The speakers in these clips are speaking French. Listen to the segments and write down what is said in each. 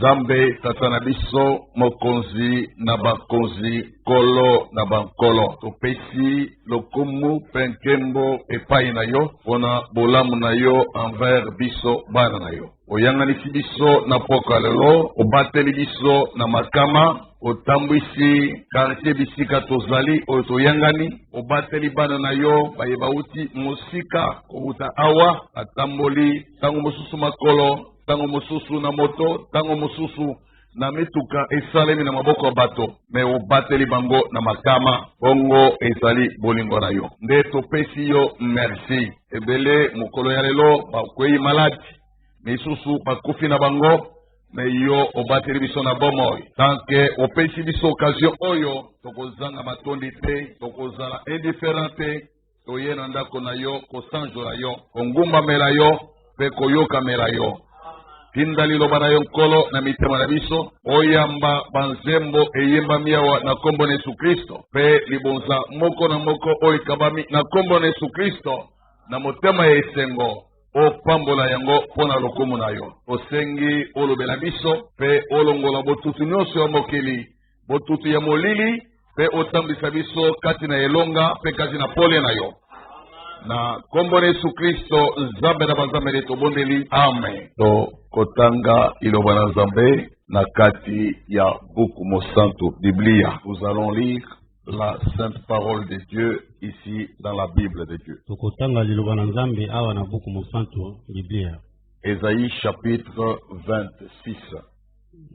Zambe tatana biso mokonzi na bakonzi kolo na bankolo. Topesi lokumu penkembo epai na yo pona bolamu na yo envers biso bana na yo. Oyanganisi biso na poka lelo, obateli biso na makama, otambwisi quartier bisika tozali otoyangani, obateli bana na yo bayeba uti mosika kouta awa atamboli tango mosusu makolo, tango mosusu na moto, tango mosusu na mituka esalemi na maboko ya bato, me obateli bango na makama, bongo ezali bolingo na yo. Nde topesi yo merci. Ebele mokolo ya lelo bakwei maladi, misusu bakufi na bango, me yo obateli biso na bomoi. Tanke opesi biso occasion oyo, tokozanga matondi te, tokozala indifférent te, toye na ndako na yo, kosanjola yo, kongumba mela yo, pe koyoka mela yo. Tindali loba na yo nkolo na mitema na biso, oyamba banzembo eyemba miawa na kombo na Yesu Kristo, pe libonza moko na moko oikabami na kombo na Yesu Kristo, na motema ya esengo, o pambola yango pona lokumu na yo. Osengi olobela biso, pe olongola botutu nyonso ya mokili, botutu ya molili, pe otambisa biso kati na elonga, pe kati na pole na yo. Na kombo na Yesu Kristo, Nzambe na banzambe leto bondeli, amen. To kotanga iloba na Nzambe na kati ya buku mosantu Biblia. Nous allons lire la sainte parole de Dieu ici dans la Bible de Dieu. To kotanga iloba na Nzambe awa na buku mosantu Biblia. Ésaïe chapitre 26.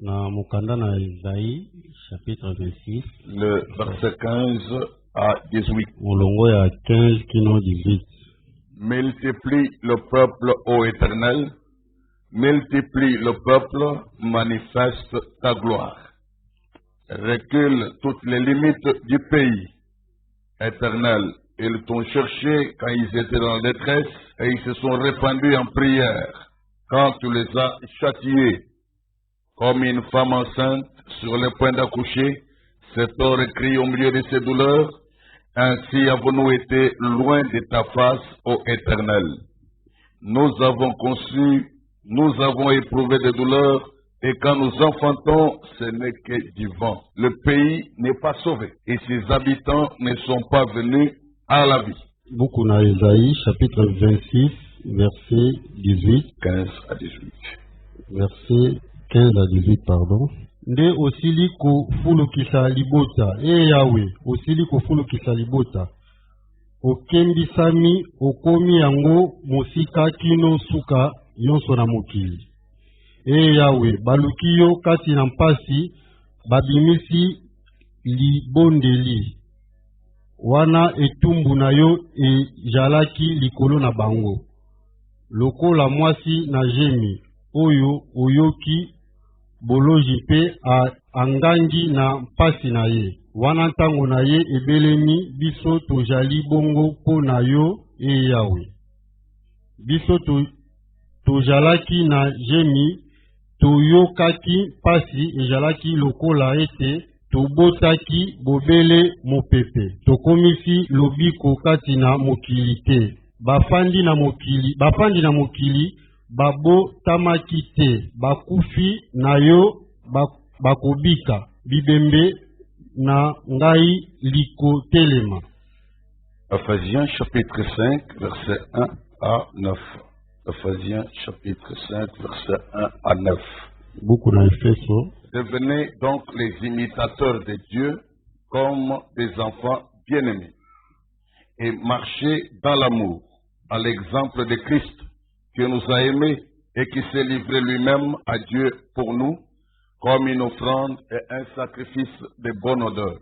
Na mukanda na Ésaïe chapitre 26. Le verset 15 à 18. Molongo ya 15 kino 18. Multiplie le peuple, ô Éternel, multiplie le peuple, manifeste ta gloire. Recule toutes les limites du pays. Éternel, ils t'ont cherché quand ils étaient dans la détresse et ils se sont répandus en prière quand tu les as châtiés. Comme une femme enceinte sur le point d'accoucher, cet or crie au milieu de ses douleurs. Ainsi avons-nous été loin de ta face, ô Éternel. Nous avons conçu, nous avons éprouvé des douleurs, et quand nous enfantons, ce n'est que du vent. Le pays n'est pas sauvé, et ses habitants ne sont pas venus à la vie. Buku na Ésaïe, chapitre 26, verset 18. 15 à 18. Verset 15 à 18, pardon. Nde osili kofulukisa libota, Yahweh, osili kofulukisa libota. Okembisami, okomi yango mosika kino suka yonso na mokili. Yahweh, baluki yo kati na mpasi, babimisi libondeli. Wana etumbu na yo ejalaki likolo na bango. Lokola mwasi na jemi, oyo oyoki boloji pe angangi na mpasi na ye. Wana ntango na ye ebelemi, biso tojali bongo po na yo, Yahweh. Biso tojalaki na jemi, toyokaki mpasi ejalaki lokola ete, tobotaki bobele mopepe. Tokomisi lobiko kati na mokili te. Bafandi na mokili, babo tamaki te, bakufi na yo bakobika, bibembe na ngai liko telema. Ephésiens chapitre 5, verset 1 à 9. Ephésiens chapitre 5, verset 1 à 9. Buku na Efeso. Devenez donc les imitateurs de Dieu comme des enfants bien-aimés et marchez dans l'amour, à l'exemple de Christ, qui nous a aimés et qui s'est livré lui-même à Dieu pour nous, comme une offrande et un sacrifice de bonne odeur.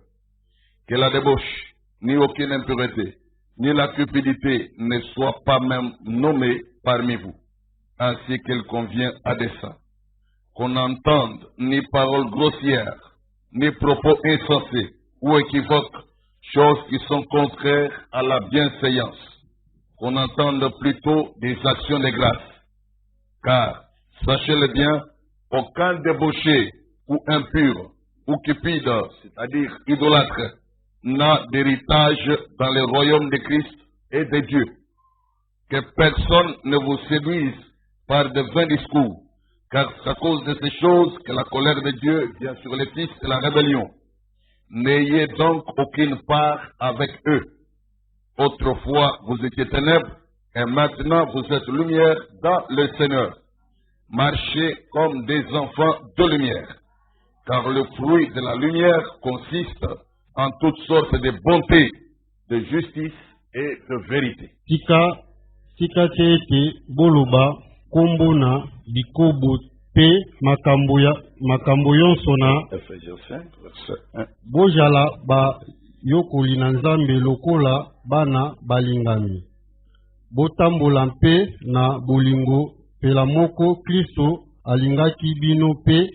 Que la débauche, ni aucune impureté, ni la cupidité ne soient pas même nommées parmi vous, ainsi qu'elle convient à des saints. Qu'on n'entende ni paroles grossières, ni propos insensés ou équivoques, choses qui sont contraires à la bienséance. Qu'on entende plutôt des actions de grâce. Car, sachez-le bien, aucun débauché ou impur ou cupide, c'est-à-dire idolâtre, n'a d'héritage dans le royaume de Christ et de Dieu. Que personne ne vous séduise par de vains discours, Car c'est à cause de ces choses que la colère de Dieu vient sur les fils de la rébellion. N'ayez donc aucune part avec eux. Autrefois, vous étiez ténèbres, et maintenant vous êtes lumière dans le Seigneur. Marchez comme des enfants de lumière, car le fruit de la lumière consiste en toutes sortes de bonté, de justice et de vérité. Tika tete boloba kombona bikobo pe makambo yonso na Ephésiens 5, verset 1. bojala ba yokoli na Nzambe lokola bana balingami. Botambola mpe na bolingo pela moko Kristo alingaki bino pe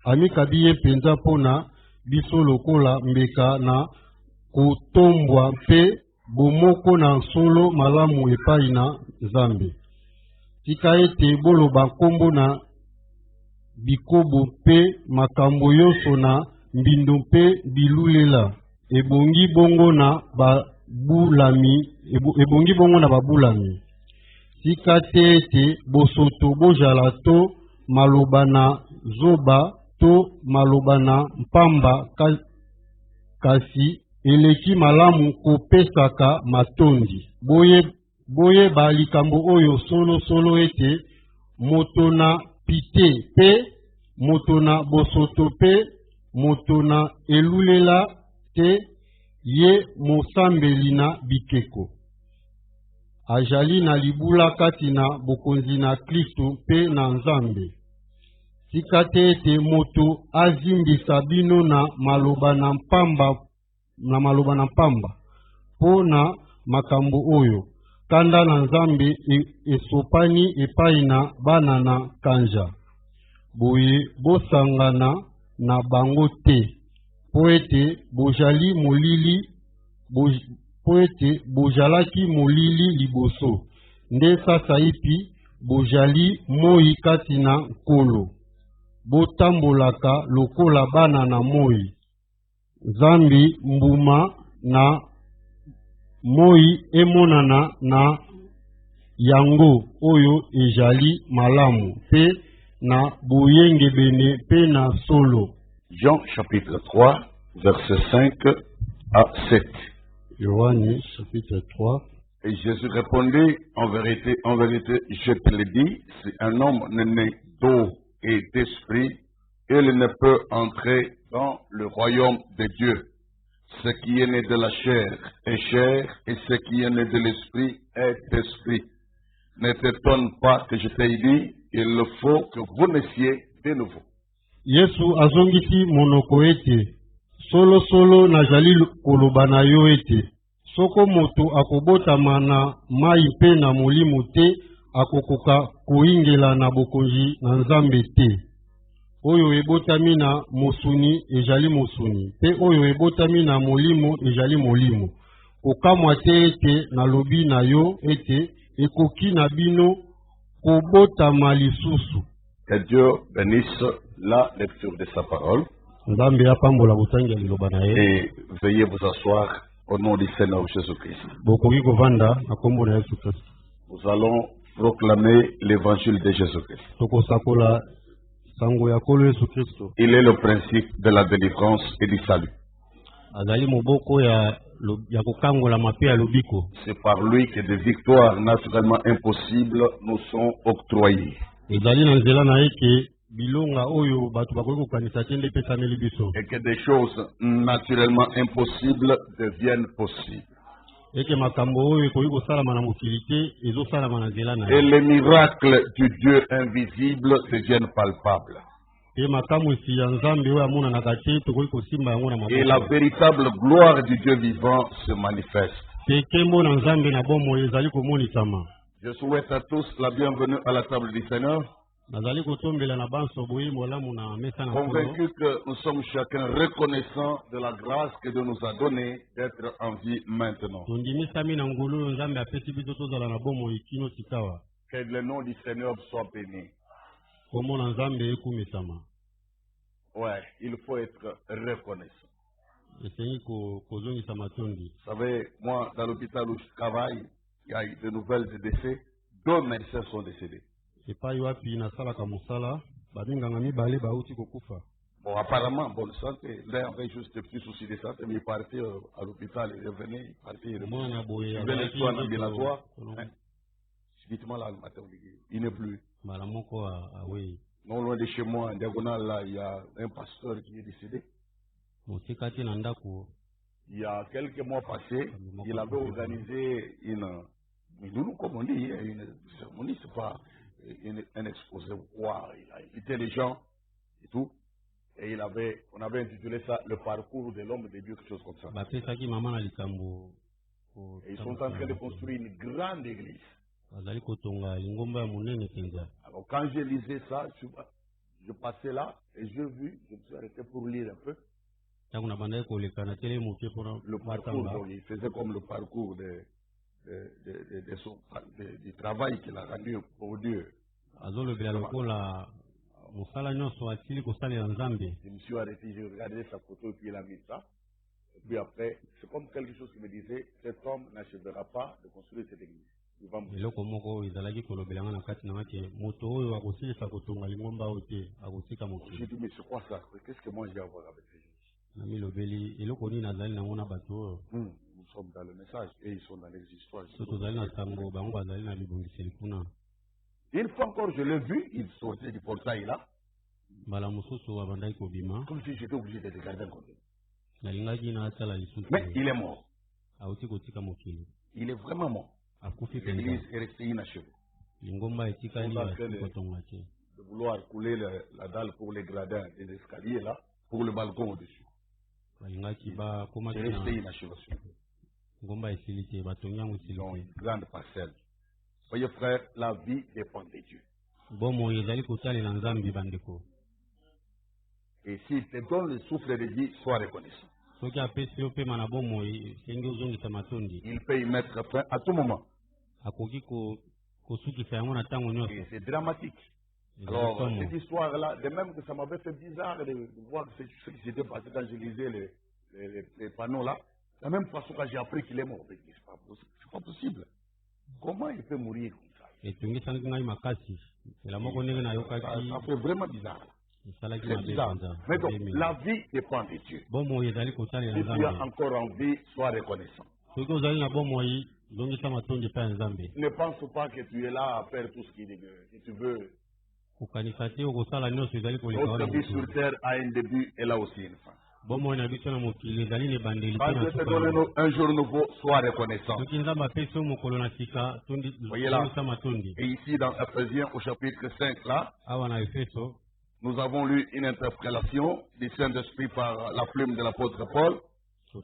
amikabi ye penza pona biso lokola mbeka na kotombwa mpe bomoko na solo malamu epai na Nzambe. Tika ete boloba nkombo na bikobo mpe makambo yonso na mbindo mpe bilulela ebongi bongo na babulami. Tika te ete bosoto bojala to maloba na zoba to maloba na mpamba kasi eleki malamu kopesaka matondi. Boyeba likambo oyo solo ete moto na pite pe moto na bosoto pe moto na elulela te ye mosambeli na bikeko. Ajali na libula kati na bokonzi na Kristo pe na Nzambe. Tika te ete moto azimbisa bino na maloba na mpamba po na makambo oyo kanda na Nzambe esopani epai na bana na kanja. Boye bosangana na bango te po ete bojalaki molili liboso nde sasa ipi bojali moi kati na nkolo. Botambolaka lokola bana na moi. Nzambi mbuma na moi emonana na yango oyo ejali malamu pe na boyengebene pe na solo. Jean chapitre 3, verset 5 à 7. Yohani chapitre 3. Et Jésus répondit, en vérité, je te le dis, si un homme n'est né d'eau et d'esprit, il ne peut entrer dans le royaume de Dieu. Ce qui est né de la chair est chair, et ce qui est né de l'esprit est esprit. Ne t'étonne pas que je t'ai dit, il faut que vous naissiez de nouveau. Yesu azongisi monoko ete solo najali koloba na yo ete soko moto akobotama na mai mpe na molimo te akokoka koingela na bokonzi na Nzambe te. Oyo ebotami na mosuni ejali mosuni pe oyo ebotami na molimo ejali molimo. Kokamwa te ete nalobi na yo ete ekoki na bino kobotama lisusu. Que Dieu bénisse la lecture de sa parole. Nzambe apambola botangi ya liloba na ye. Et veuillez vous asseoir au nom du Seigneur Jésus-Christ. Bokoki kovanda na kombo na Yesu Kristo. Nous allons proclamer l'évangile de Jésus-Christ. Tokosakola sango ya kolo Yesu Kristo. Il est le principe de la délivrance et du salut. Azali moboko ya kokangola mape ya lobiko. C'est par lui que des victoires naturellement impossibles nous sont octroyées. Ezali na nzela na eke bilonga oyo batu bakoki kokanisa te nde pesameli biso. Et que des choses naturellement impossibles deviennent possibles. Eke makambo oyo ekoki kosalama na mokili te ezosalama na nzela na Et les miracles du Dieu invisible deviennent palpables. Pe makambo esi ya Nzambe oyo amonanaka te tokoki kosimba yango na maboko. Et la véritable gloire du Dieu vivant se manifeste. Pe nkembo na Nzambe na bomoi ezali komonisama. Je souhaite à tous la bienvenue à la table du Seigneur. Nazali kotombela na banso boye molamu na mesa na Convaincu que nous sommes chacun reconnaissants de la grâce que Dieu nous a donnée d'être en vie maintenant. Tundimisami na ngulu Nzambe apesi biso tozala na bomoi kino sikawa. Que le nom du Seigneur soit béni. Kombo na Nzambe ekumisama. Ouais, il faut être reconnaissant. Esengi kozongisa matondi. Vous savez, moi, dans l'hôpital où je travaille, il y a eu de nouvelles de décès. 2 médecins sont décédés. epai wapi nasalaka mosala baminganga mibale bauti kokufa. Bon, apparemment, bonne santé. L'un avait juste des petits soucis de santé, mais il partait à l'hôpital, il revenait, il partait, il revenait. Il venait soit en ambulatoire. Subitement, là, le matin, il n'est plus. Non loin de chez moi, en diagonale, là, il y a un pasteur qui est décédé. Il y a quelques mois passés, il avait organisé une, nous, comme on dit, une cérémonie, c'est pas un exposé ou quoi. Il a invité les gens et tout. Et on avait intitulé ça le parcours de l'homme de Dieu, quelque chose comme ça. Et ils sont en train de construire une grande église. Alors quand je lisais ça, je passais là et je me suis arrêté pour lire un peu. Le parcours, donc, il faisait comme le parcours du travail qu'il a rendu pour Dieu. Je me suis arrêté, j'ai regardé sa photo et puis il a mis ça. Et puis après, c'est comme quelque chose qui me disait, cet homme n'achèvera pas de construire cette église. Il va mourir. J'ai dit, mais c'est quoi ça? Qu'est-ce que moi j'ai à voir avec ces gens? Nous sommes dans le message et ils sont dans les histoires. Une fois encore, je l'ai vu, il sortait du portail là. Comme si j'étais obligé de regarder un côté. Mais il est mort. Il est vraiment mort. L'église est restée inachevée. Ils sont en train de vouloir couler la dalle pour les gradins des escaliers là, pour le balcon au-dessus. C'est resté inachevé. Donc, une grande parcelle. Voyez frère, la vie dépend de Dieu. Et s'il te donne le souffle de vie, sois reconnaissant. Il peut y mettre fin à tout moment. Et c'est dramatique. Alors, cette histoire-là, de même que ça m'avait fait bizarre de voir ce qui s'était passé quand je lisais les panneaux là, de la même façon quand j'ai appris qu'il est mort, c'est pas possible. Comment il peut mourir comme ça? Ça fait vraiment bizarre. C'est bizarre. Mais donc, la vie dépend de Dieu. Si tu as encore envie, sois reconnaissant. Ne pense pas que tu es là à faire tout ce que tu veux. Notre vie sur terre a un début et là aussi une fin. Quand Dieu te donne un jour nouveau, sois reconnaissant. Voyez là. Et ici dans Ephésiens au chapitre 5 là, nous avons lu une interprétation du Saint-Esprit par la plume de l'apôtre Paul. Au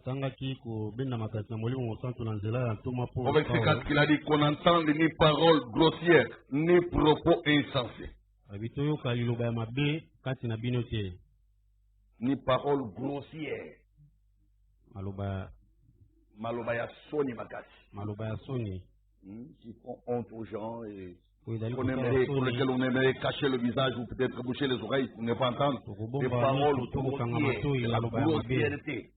verset 4, il a dit qu'on n'entende ni paroles grossières, ni propos insensés. Ni paroles grossières. Malobaya soni makasi. Qui font honte aux gens et pour lesquels on aimerait cacher le visage ou peut-être boucher les oreilles pour ne pas entendre. Des paroles grossières, la grossièreté.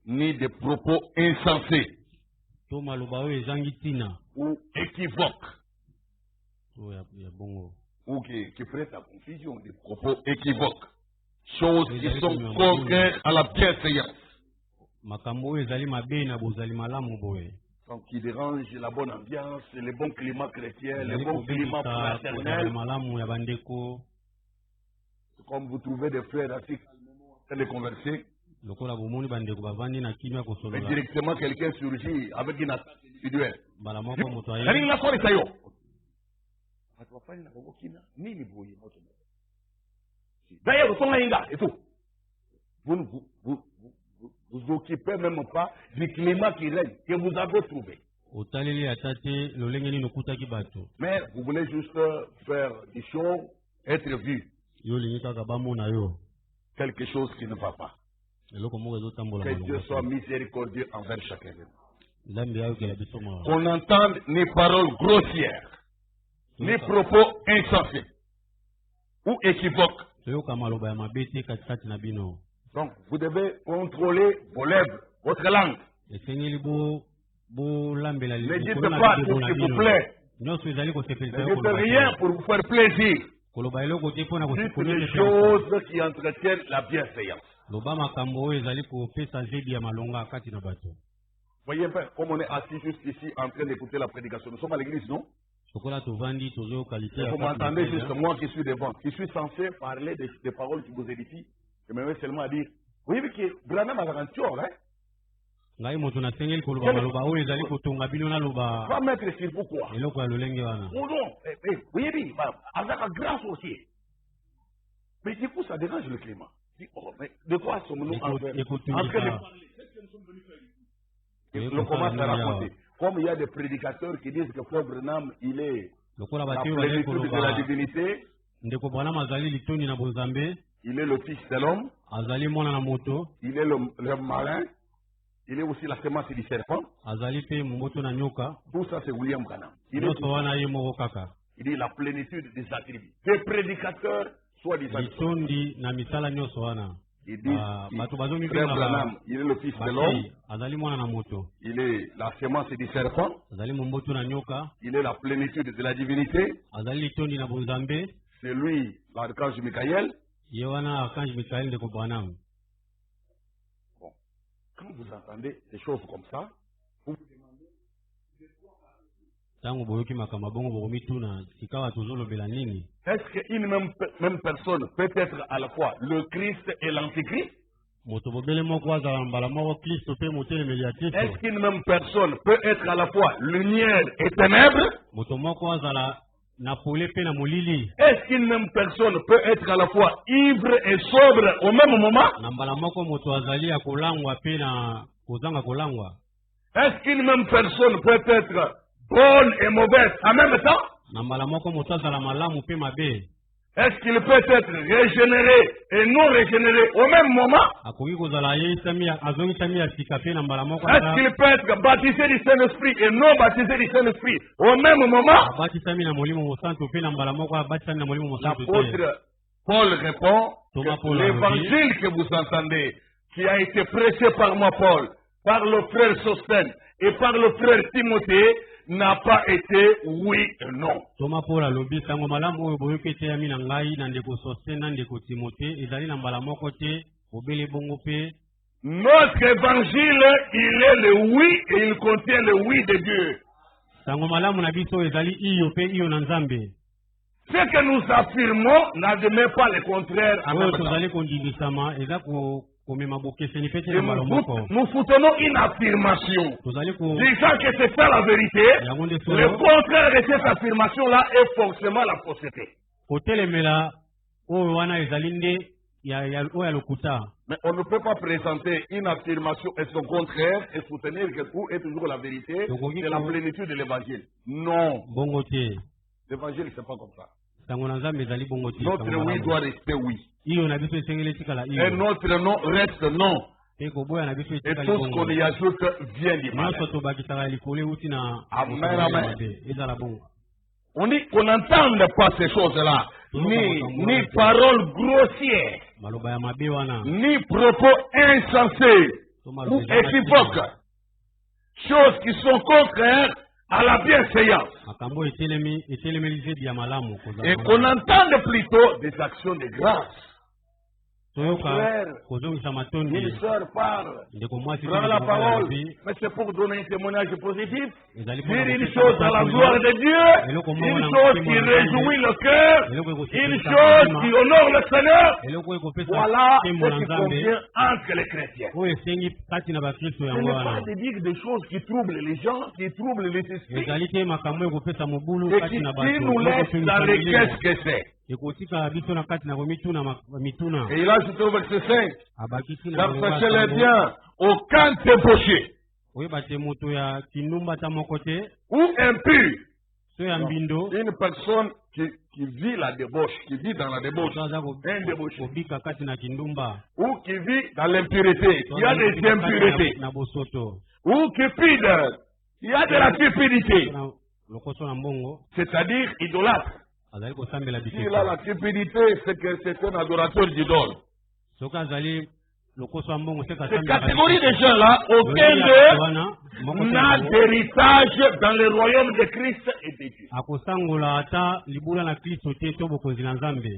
Ni des propos insensés. Ou équivoques. Ou qui prêtent à confusion, des propos équivoques. Choses qui sont contraires à la bienséance. Donc, qui dérangent la bonne ambiance, le bon climat chrétien, le bon climat fraternel. Comme vous trouvez des frères assis en train de converser. Mais directement, quelqu'un surgit avec une attaque individuelle. D'ailleurs, vous occupez même pas du climat qui règne, que vous avez trouvé. Mais vous voulez juste faire des choses, être vu. Quelque chose qui ne va pas. Que Dieu soit miséricordieux envers chacun de nous. Qu'on n'entende ni paroles grossières, ni propos insensés ou équivoques. Donc, vous devez contrôler vos lèvres, votre langue. Ne dites pas tout ce qui vous plaît Ne dites rien pour vous faire plaisir. Dites les choses qui entretiennent la bienséance. Voyez un peu, comme on est assis juste ici en train d'écouter la prédication. Nous sommes à l'église, non? Vous m'entendez juste, moi qui suis devant, qui suis censé parler des paroles qui vous édifient. Je me mets seulement à dire, vous voyez que Branham a un tueur, hein? Va mettre sur vous quoi? Oh non, vous voyez, avec la grâce aussi. Mais du coup, ça dérange le climat. Oh, mais de quoi sommes-nous en train de parler? On commence à raconter. Comme il y a des prédicateurs qui disent que Paul Branham, il est la plénitude de la divinité, il est le fils de l'homme, il est le malin, il est aussi la semence du serpent. Tout ça, c'est William Branham. Il dit la plénitude des attributs. Des prédicateurs, soit disant. Il dit, Frère Branham, il est le fils de l'homme, il est la semence du serpent, il est la plénitude de la divinité, c'est lui, l'archange Michael. Bon, quand vous entendez des choses comme ça, vous vous demandez est-ce qu'une même personne peut être à la fois le Christ et l'Antichrist? Est-ce qu'une même personne peut être à la fois lumière et ténèbres? Est-ce qu'une même personne peut être à la fois ivre et sobre au même moment? Est-ce qu'une même personne peut être bonne et mauvaise en même temps? Est-ce qu'il peut être régénéré et non régénéré au même moment? Est-ce qu'il peut être baptisé du Saint-Esprit et non baptisé du Saint-Esprit au même moment? L'apôtre Paul répond que l'évangile que vous entendez, qui a été prêché par moi Paul, par le frère Sostène et par le frère Timothée, n'a pas été oui et non. Notre évangile, il est le oui et il contient le oui de Dieu. Ce que nous affirmons n'admet pas le contraire en même temps. Nous soutenons une affirmation disant que c'est ça la vérité. Le contraire de cette affirmation-là est forcément la fausseté. Mais on ne peut pas présenter une affirmation et son contraire et soutenir que tout est toujours la vérité. C'est la plénitude de l'évangile. Non. L'évangile, c'est pas comme ça. Notre oui doit rester oui. Et notre non reste non. Et tout ce qu'on y ajoute vient du mal. Amen, amen. On dit qu'on n'entende pas ces choses-là. Ni paroles grossières, ni propos insensés ou équivoques. Choses qui sont contraires à la bienséance. Et qu'on entende plutôt des actions de grâce. Frère, une soeur parle, prend la parole, mais c'est pour donner un témoignage positif, dire une chose à la gloire de Dieu, une chose qui réjouit le cœur, une chose qui honore le Seigneur. Voilà ce qui convient entre les chrétiens. Ce n'est pas de dire des choses qui troublent les gens, qui troublent les esprits, et qui nous laissent dans les qu'est-ce que c'est. Et il a ajouté au verset 5, car sachez-le bien, aucun débauché ou impur, une personne qui vit la débauche, qui vit dans la débauche, un débauché, ou qui vit dans l'impureté, qui a des impuretés, ou qui pide, qui a de la cupidité, c'est-à-dire idolâtre. S'il a la cupidité, c'est que c'est un adorateur d'idole. Cette catégorie de gens-là, aucun d'eux n'a d'héritage dans le royaume de Christ et de Dieu.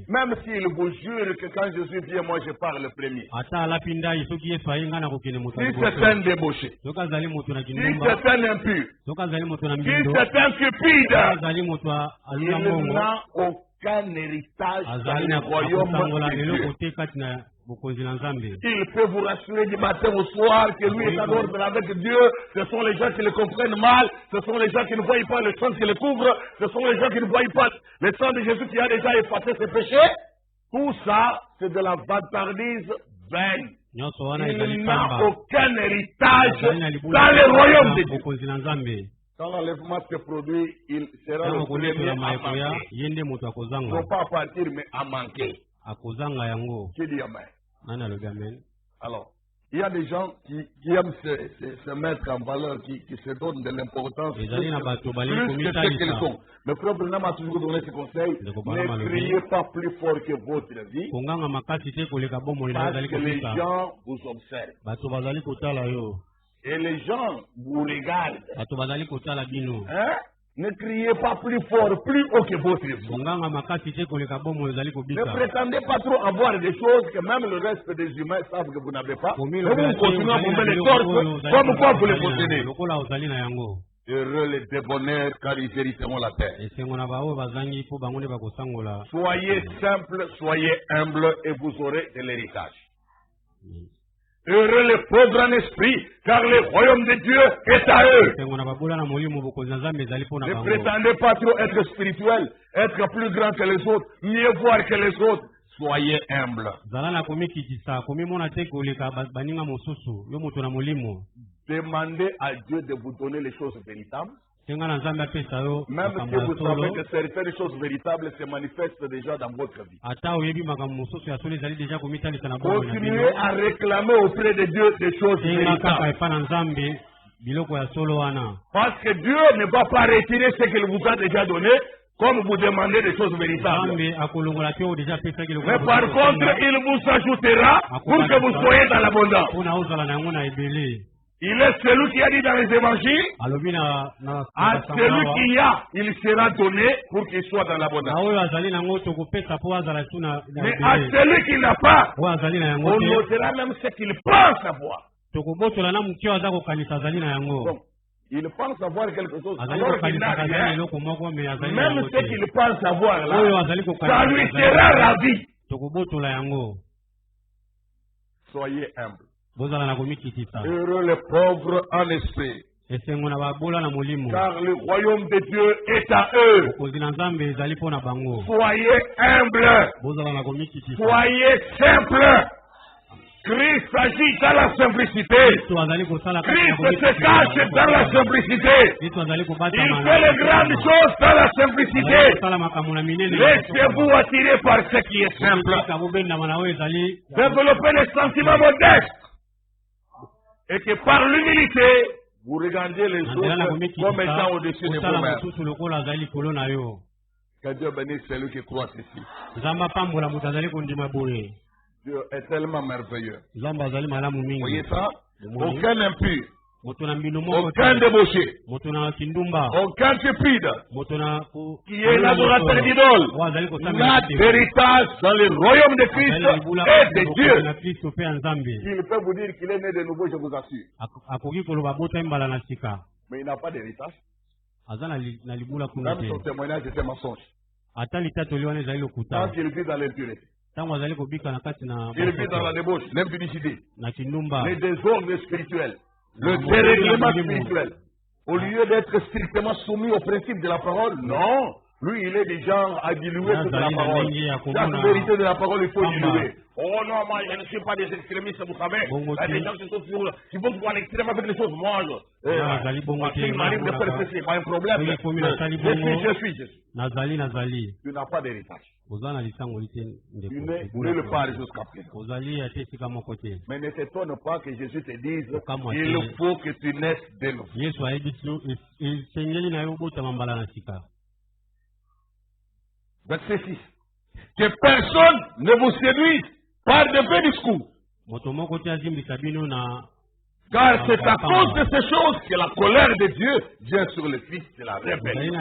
Même s'il vous jure que quand Jésus vient, moi je parle le premier. Si c'est un débauché, si c'est un impur, si c'est un cupide, il n'a aucun héritage dans le royaume de Dieu. Il peut vous rassurer du matin au soir que lui est en ordre avec Dieu. Ce sont les gens qui le comprennent mal. Ce sont les gens qui ne voient pas le sang qui le couvre. Ce sont les gens qui ne voient pas le sang de Jésus qui a déjà effacé ses péchés. Tout ça, c'est de la vantardise vaine. Il n'a aucun héritage dans le royaume de Dieu. Quand l'enlèvement se produit, il sera le premier à manquer. Non pas à partir, mais à manquer. Qui dit amen? Alors, il y a des gens qui aiment se mettre en valeur, qui se donnent de l'importance plus que ce qu'ils sont. Le frère Branham a toujours donné ce conseil: ne criez pas plus fort que votre vie, parce que les gens vous observent. Et les gens vous regardent. Hein? Ne criez pas plus fort, plus haut que votre vie. Ne prétendez pas trop avoir des choses que même le reste des humains savent que vous n'avez pas. Et vous continuez à vous mettre les torses comme quoi vous les possédez. Heureux les débonnaires, car ils hériteront la terre. Soyez simples, soyez humbles, et vous aurez de l'héritage. Heureux les pauvres en esprit, car le royaume de Dieu est à eux. Ne prétendez pas trop être spirituel, être plus grand que les autres, mieux voir que les autres. Soyez humble. Demandez à Dieu de vous donner les choses véritables. Même si vous savez que certaines choses véritables se manifestent déjà dans votre vie. Continuez à réclamer auprès de Dieu des choses véritables. Parce que Dieu ne va pas retirer ce qu'il vous a déjà donné, comme vous demandez des choses véritables. Mais par contre, il vous ajoutera pour que vous soyez dans l'abondance. Il est celui qui a dit dans les évangiles, à celui qui a, il sera donné pour qu'il soit dans l'abondance. Mais à celui qui n'a pas, on notera même ce qu'il pense avoir. Donc, il pense avoir quelque chose, alors qu'il n'a rien. Même ce qu'il pense avoir là, ça lui sera ravi. Soyez humble. Heureux les pauvres en esprit, car le royaume de Dieu est à eux. Soyez humbles, soyez simples. Christ agit dans la simplicité. Christ se cache dans la simplicité. Il fait les grandes choses dans la simplicité. Laissez-vous attirer par ce qui est simple. Développez les sentiments modestes. Et que par l'humilité, vous regardez les autres comme étant au-dessus de vous-même. Que Dieu bénisse celui qui croit ici. Dieu est tellement merveilleux. Vous voyez ça? Aucun impur, aucun débauché, aucun cupide qui est l'adorateur d'idole n'a d'héritage dans le royaume de Christ et de Dieu. Il peut vous dire qu'il est né de nouveau, je vous assure. Mais il n'a pas d'héritage. Même son témoignage était mensonge. Quand il vit dans l'impureté, il vit dans la débauche, l'impudicité, les désordres spirituels, le dérèglement spirituel. Au lieu d'être strictement soumis au principe de la parole, non. Lui, il est déjà à diluer toute la parole. La vérité de la parole, il faut diluer. Oh non, moi, je ne suis pas des extrémistes, vous savez. Des gens qui vont pouvoir l'extrême avec les choses. Moi, il m'arrive de faire ceci, c'est pas un problème. Je suis. Tu n'as pas d'héritage. Tu n'es nulle part jusqu'à présent. Mais ne t'étonne pas que Jésus te dise il faut que tu naisses de nouveau. Verset 6. Que personne ne vous séduise par de faits discours Car c'est à cause de ces choses que la colère de Dieu vient sur le Fils de la rébellion.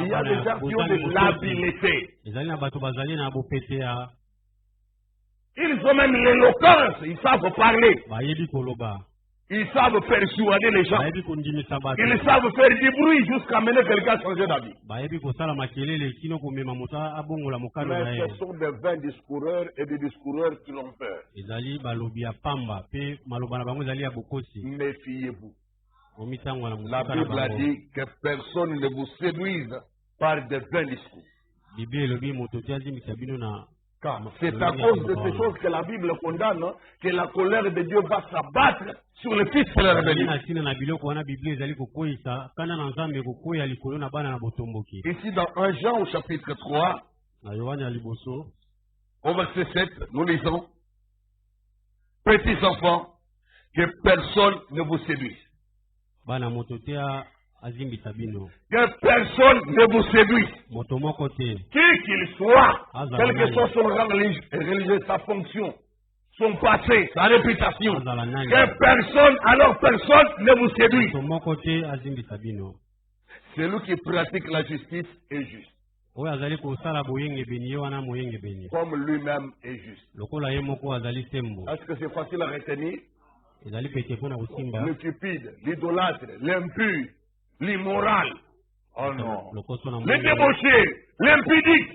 Il y a des gens qui ont de l'habileté. Ils ont même l'éloquence, ils savent parler. Ils savent persuader les gens. Ils savent faire du bruit jusqu'à mener quelqu'un à changer d'avis. Mais ce sont des vains discoureurs et des discoureurs qui l'ont peur. Méfiez-vous. La Bible a dit que personne ne vous séduise par des vains discours. Car c'est à cause de ces choses que la Bible condamne que la colère de Dieu va s'abattre sur le fils de la rébellion. Ici dans 1 Jean au chapitre 3, au verset 7, nous lisons: Petits enfants, que personne ne vous séduise. Que personne ne vous séduise. Qui qu'il soit, quel que soit son rang religieux, sa fonction, son passé, sa réputation, que personne ne vous séduise. Celui qui pratique la justice est juste, comme lui-même est juste. Est-ce que c'est facile à retenir? Le cupide, l'idolâtre, l'impur, l'immoral, oh non, le débauché, l'impudique,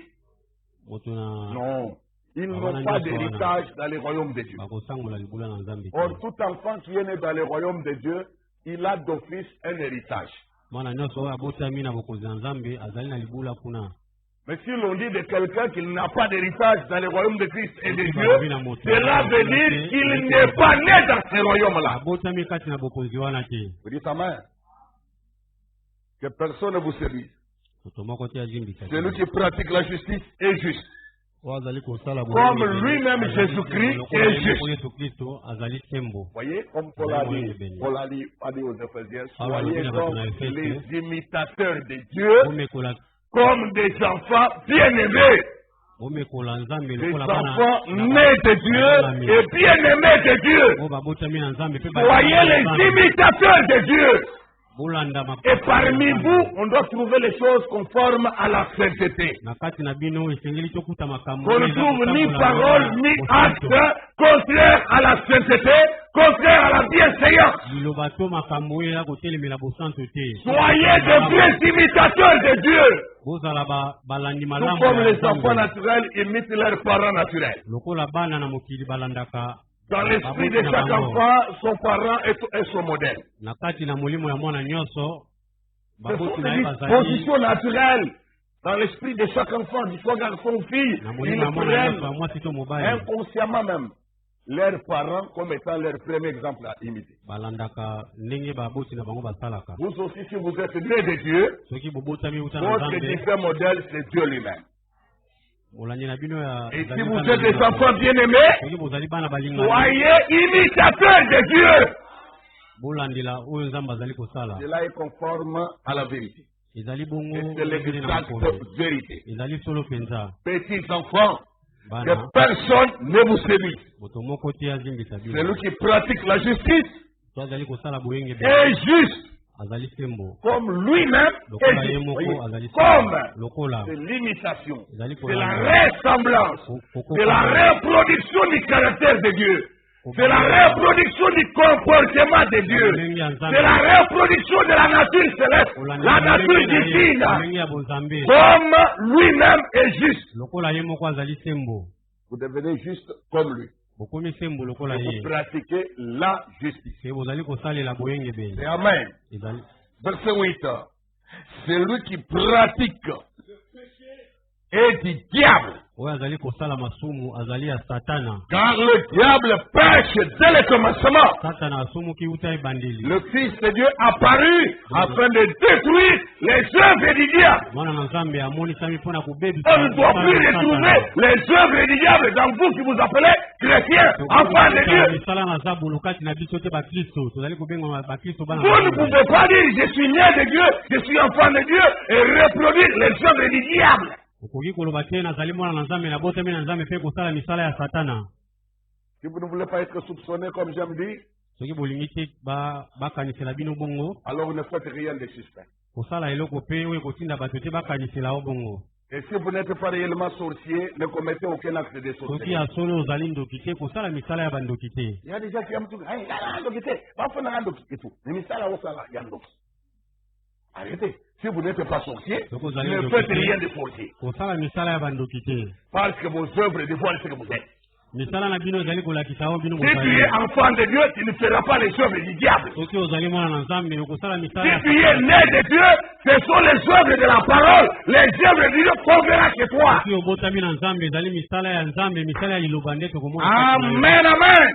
non, ils n'ont pas d'héritage dans le royaume de Dieu. Or, tout enfant qui est né dans le royaume de Dieu, il a d'office un héritage. Mais si l'on dit de quelqu'un qu'il n'a pas d'héritage dans le royaume de Christ et de Dieu, cela veut dire qu'il n'est pas né dans ce royaume-là. Vous dites amen. Que personne ne vous séduise. Celui qui pratique la justice est juste, comme lui-même Jésus-Christ est juste. Vous voyez, comme Paul a dit aux Éphésiens, soyez donc les imitateurs de Dieu, comme des enfants bien-aimés. Des enfants nés de Dieu et bien-aimés de Dieu. Soyez les imitateurs de Dieu. Et parmi vous, on doit trouver les choses conformes à la sainteté. On ne trouve ni parole ni acte contraire à la sainteté, contraire à la bienséance. Soyez de vrais imitateurs de Dieu. Tout comme les enfants naturels imitent leurs parents naturels. Dans l'esprit de chaque enfant, son parent est son modèle. Ce sont des dispositions naturelles. Dans l'esprit de chaque enfant, du soit garçon ou fille, ils prennent inconsciemment même leurs parents comme étant leur premier exemple à imiter. Vous aussi, si vous êtes nés de Dieu, votre divin modèle, c'est Dieu lui-même. Et si vous êtes des enfants bien-aimés, soyez imitateurs de Dieu. Cela est conforme à la vérité. Et c'est l'exacte vérité. Petits enfants, que personne ne vous séduise. Celui qui pratique la justice est juste, comme lui-même est juste. Comme c'est l'imitation, c'est la ressemblance, c'est la reproduction du caractère de Dieu. C'est la reproduction du comportement de Dieu. C'est la reproduction de la nature céleste, la nature divine. Comme lui-même est juste. Vous devenez juste comme lui. Vous pratiquez la justice. Et amen. Verset 8. Celui qui pratique est du diable. Car le diable pêche dès le commencement. Le Fils de Dieu apparu afin de détruire les œuvres du diable. On ne doit plus retrouver les œuvres du diable dans vous qui vous appelez chrétiens, enfants de Dieu. Vous ne pouvez pas dire je suis né de Dieu, je suis enfant de Dieu et reproduire les œuvres du diable. okoki koloba te nazali mwana na nzambe nabotami na nzambe mpe kosala misala ya satana. Si vous ne voulez pas être soupçonné, comme j'aime dire, soki bolingi te bakanisela bino bongo, alors vous ne faites rien de suspect. kosala eloko mpe oyo kotinda bato te bakanisela o bongo. Et si vous n'êtes pas réellement sorcier, ne commettez aucun acte de soki sorcellerie. ya solo ozali ndoki te kosala misala ya bandoki te. Il y a des gens qui aiment tout. Hey, arrêtez. Si vous n'êtes pas sorcier, ne faites rien de sorcier. kosala misala ya bandoki te. Parce que vos œuvres dévoilent ce que vous êtes. misala na bino ezali kolakisa o bino Si tu es enfant de Dieu, tu ne feras pas les œuvres du diable. soki ozali mwana na nzambe okosala misala Si ya tu es né de Dieu, ce sont les œuvres de la parole, les œuvres de Dieu qu'on verra chez toi. soki obotami na nzambe ezali misala ya nzambe misala ya liloba nde tokomona. Amen, amen.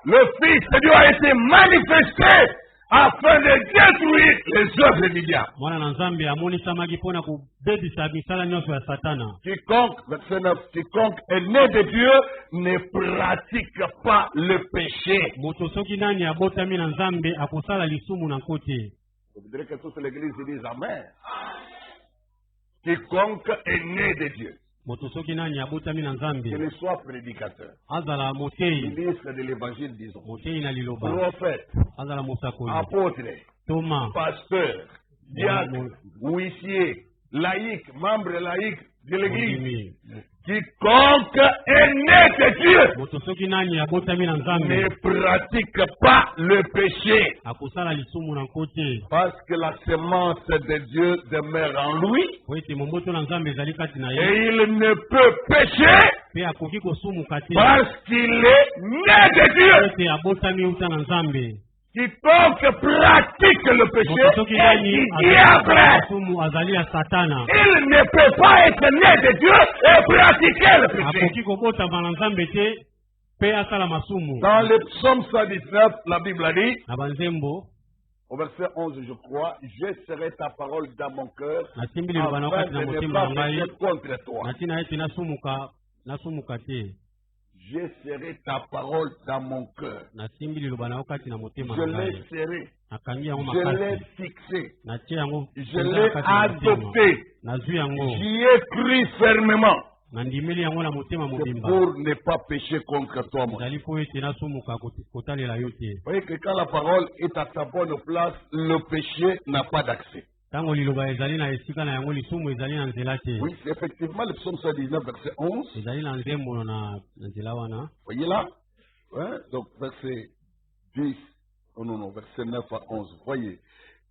Le Fils de Dieu a été manifesté afin de détruire les œuvres du diable. mwana na nzambe amonisamaki mpona kobebisa misala nyonso ya satana. Quiconque, verset 9, quiconque est né de Dieu ne pratique pas le péché. moto soki nani abotami na nzambe akosala lisumu na nko te. Je voudrais que tous l'église disent Amen. Quiconque est né de Dieu, moto soki nani abotami na nzambe qu'il soit prédicateur, azala motei, ministre de l'évangile, disons, motei na liloba, prophète, azala mosakoli, apôtre, toma, pasteur, diacre, huissier, laïque, membre laïque de l'église. mondimi. Quiconque est né de Dieu moto soki nani abotami na nzambe ne pratique pas le péché. akosala lisumu na nko te. Parce que la semence de Dieu demeure en lui po ete momboto na nzambe ezali kati na ye et il ne peut pécher mpe akoki kosumuka te parce qu'il est né de Dieu. ete abotami uta na nzambe. Quiconque pratique le moto péché soki est nani du azali diable. lisumu azali ya satana. Il ne peut pas être né de Dieu et pratiquer le péché. akoki kobotama na nzambe te mpe asala masumu. Dans le psaume 119, la Bible a dit, na banzembo au verset 11, je crois, je serai ta parole dans mon cœur nasimbi liloba na afin kati na de ne motema pas na ngai pécher contre toi. na ntina ete nasumuka te. Je serai ta parole dans mon cœur. nasimbi liloba na kati na motema Je na l'ai ngai serré. nakangi yango Je l'ai makasi fixé. natie yango Je mpenza l'ai na kati na motema. adopté. nazwi yango J'y ai cru fermement. nandimeli yango na motema C'est mobimba pour ne pas pécher contre toi, moi. ezali mpo ete nasumuka kotalela yo te. Vous voyez que quand la parole est à sa bonne place, le péché n'a pas d'accès. ntango liloba ezali na esika na yango lisumu ezali na nzela te. Oui, c'est effectivement le psaume 119, verset 11. ezali na nzembo na nzela wana. Voyez là, hein? Donc verset 10, oh non, verset 9 à 11. Voyez,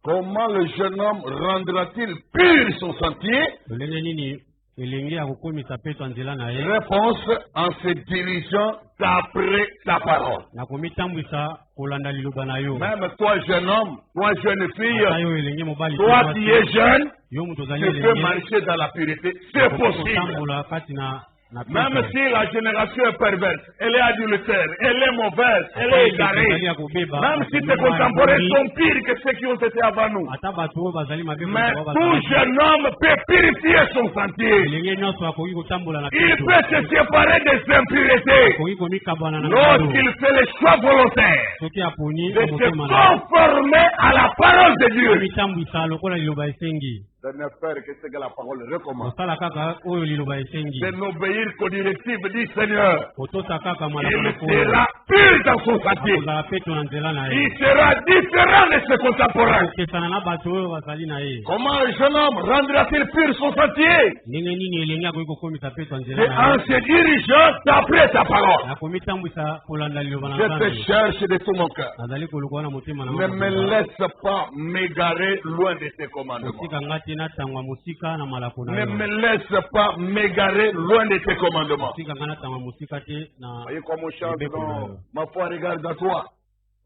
comment le jeune homme rendra-t-il pur son sentier? lolenge nini elenge akokomisa peto nzela na ye. Réponse, en se dirigeant d'après ta parole. nakomitambwisa kolanda liloba na yo. Même toi, jeune homme, toi, jeune fille, ata yo elenge mobali toi qui es jeune, yo moto ozali tu peux marcher dans la pureté. C'est possible. kotambola kati na Même si la génération est perverse, elle est adultère, elle est mauvaise, elle est égarée. Même si tes contemporains sont pires que ceux qui ont été avant nous. ata bato oyo bazali mabe Mais tout jeune homme peut purifier son sentier. elenge nyonso akoki kotambola na Il peto. peut se séparer des impuretés akoki komikabwana na lorsqu'il fait le choix volontaire soki aponi de se motema na conformer à la parole de Dieu. komitambwisa lokola liloba esengi. De ne faire que ce que la parole recommande. kosala kaka oyo liloba esengi. De n'obéir qu'aux directives du Seigneur. kotosa kaka Il malako sera pur dans son sentier. akozala peto na nzela na ye. Il sera différent de ses contemporains. kokesana na bato oyo bazali na ye. Comment un jeune homme rendra-t-il pur son sentier? ndenge nini elenge akoki kokomisa peto na C'est nzela na en ye. se dirigeant d'après ta parole. nakomitambwisa kolanda liloba na Je te nzambe. cherche de tout mon cœur. nazali koluka na motema na Ne me laisse pas m'égarer loin de tes commandements. kotika nga te natangwa mosika na malako na Ne yo. me laisse pas m'égarer loin de tes commandements. kotika nga natangwa mosika te na Voyez comme on chante, non? Ma foi regarde à toi.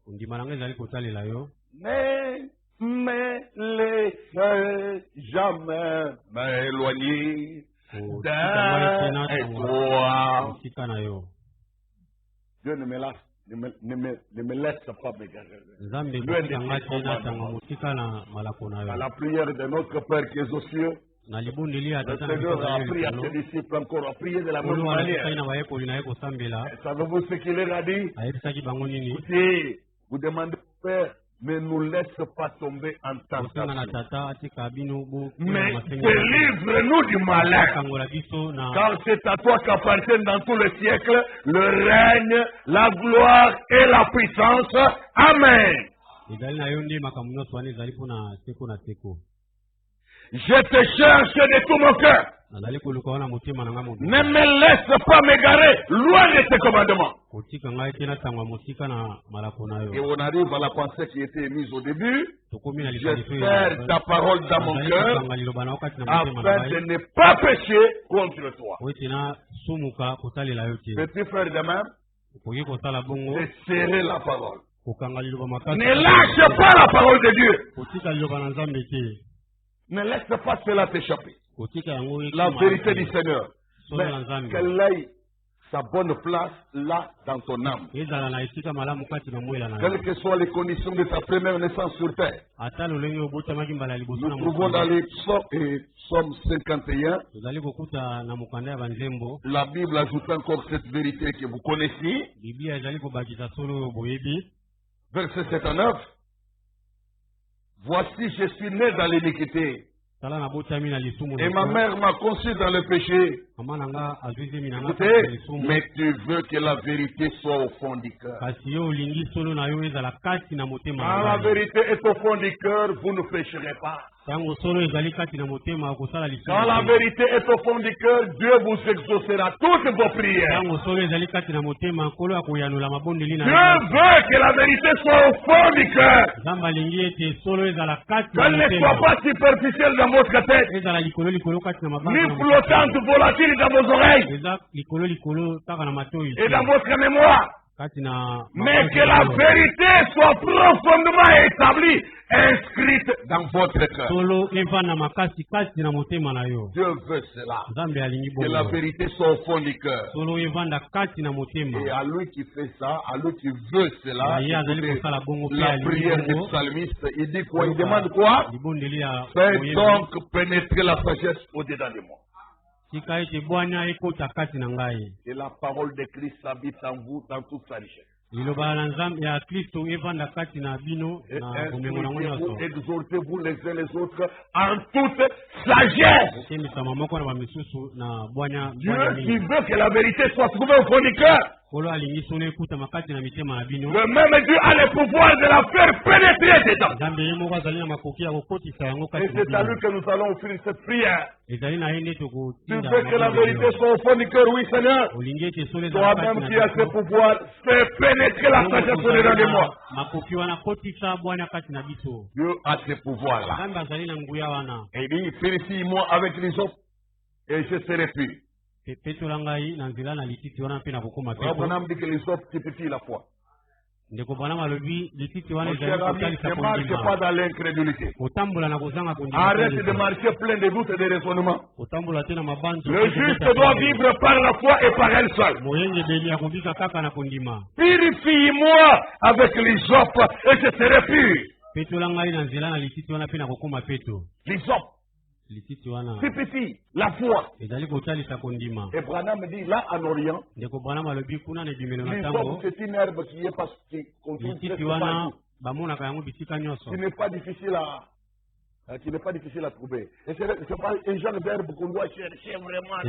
ndima na nga ezali kotalela yo. Ne me laisse jamais m'éloigner de toi. mosika na yo. Dieu ne me laisse pas m'égarer. nzambe Loin de kotika nga tes te natangwa commandements. mosika na malako na À yo. la prière de notre Père qui est aux cieux, na libondeli ya le tata na Seigneur a biso appris à ses likolo disciples encore à prier de la même oyo alakisaki manière. na bayekoli na ye kosambela. Et savez-vous ce qu'il leur a dit? ayebisaki bango nini? Écoutez, vous demandez au Père Ne nous laisse pas tomber en tentation. Mais Mais délivre-nous du malin. Car c'est à toi qu'appartiennent dans tout le siècle le règne, la gloire et la puissance. Amen. Je te cherche de tout mon cœur. Ne me laisse pas m'égarer loin de tes commandements. Et on arrive à la pensée qui était mise au début. J'espère ta parole dans mon cœur afin de ne pas pécher contre toi. Peux-tu faire de même? De serrer la parole. Ne lâche pas la parole de Dieu. Ne laisse pas cela t'échapper. La vérité du Seigneur. Mais qu'elle aille sa bonne place là dans ton âme. Quelles que soient les conditions de ta première naissance sur terre. Nous trouvons dans les psaumes 51. La Bible ajoute encore cette vérité que vous connaissez. Verset 7 à 9. Voici, je suis né dans l'iniquité. Et ma mère m'a conçu dans le péché. Écoutez, mais tu veux que la vérité soit au fond du cœur. Quand la vérité est au fond du cœur, vous ne pécherez pas. Quand la vérité est au fond du cœur, Dieu vous exaucera toutes vos prières. Dieu veut que la vérité soit au fond du cœur. Qu'elle ne soit pas superficielle dans votre tête, ni flottante, volatile dans vos oreilles et dans votre mémoire. Mais que la vérité soit profondément établie, inscrite dans votre cœur. Dieu veut cela. Que la vérité soit au fond du cœur. Et à lui qui fait ça, à lui qui veut cela, la prière du psalmiste, il dit quoi? Il demande quoi? Fais donc pénétrer la sagesse au-dedans de moi. Et la parole de Christ habite en vous dans toute sa richesse. Exhortez-vous les uns les autres en toute sagesse. Dieu qui veut que la vérité soit trouvée au fond du cœur. Le même Dieu a le pouvoir de la faire pénétrer dedans. Et c'est à lui que nous allons offrir cette prière. Tu veux que la vérité soit au fond du cœur, oui Seigneur. Toi-même qui as ce pouvoir, fais pénétrer la sagesse au-dedans de moi. Dieu a ce pouvoir-là. Et il dit, purifie-moi avec les autres et je serai pur. Abraham dit que les autres typifient la foi. Ne marche pas dans l'incrédulité. Arrête de marcher plein de doutes et de raisonnements. Le juste doit vivre par la foi et par elle seule. Purifie-moi avec l'hysope et je serai pur. L'hysope typifie la foi. Et Branham me dit là en Orient, l'hysope c'est une herbe qui est pas qui n'est pas difficile à trouver. Et c'est pas un genre d'herbe qu'on doit chercher vraiment.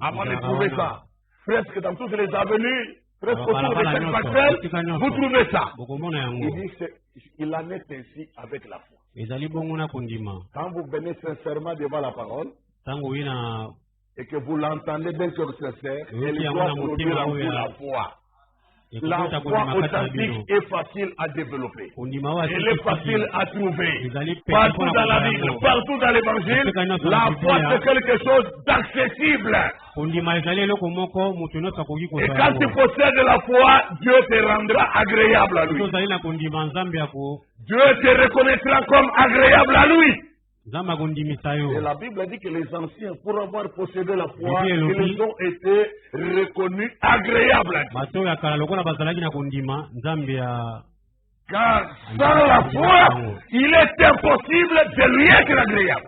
Avant de trouver ça, presque dans toutes les avenues, presque autour de chaque parcelle, vous trouvez ça. Il dit qu'il en est ainsi avec la foi. Quand vous venez sincèrement devant la parole et que vous l'entendez d'un cœur sincère, elle doit produire en vous la foi. La foi authentique est facile à développer. Elle est facile à trouver. Partout dans la Bible, partout dans l'évangile, la foi c'est quelque chose d'accessible. Et quand tu possèdes la foi, Dieu te rendra agréable à lui. Dieu te reconnaîtra comme agréable à lui. Et la Bible dit que les anciens, pour avoir possédé la foi, ils ont été reconnus agréables à Dieu. Car sans la foi, il est impossible de lui être agréable.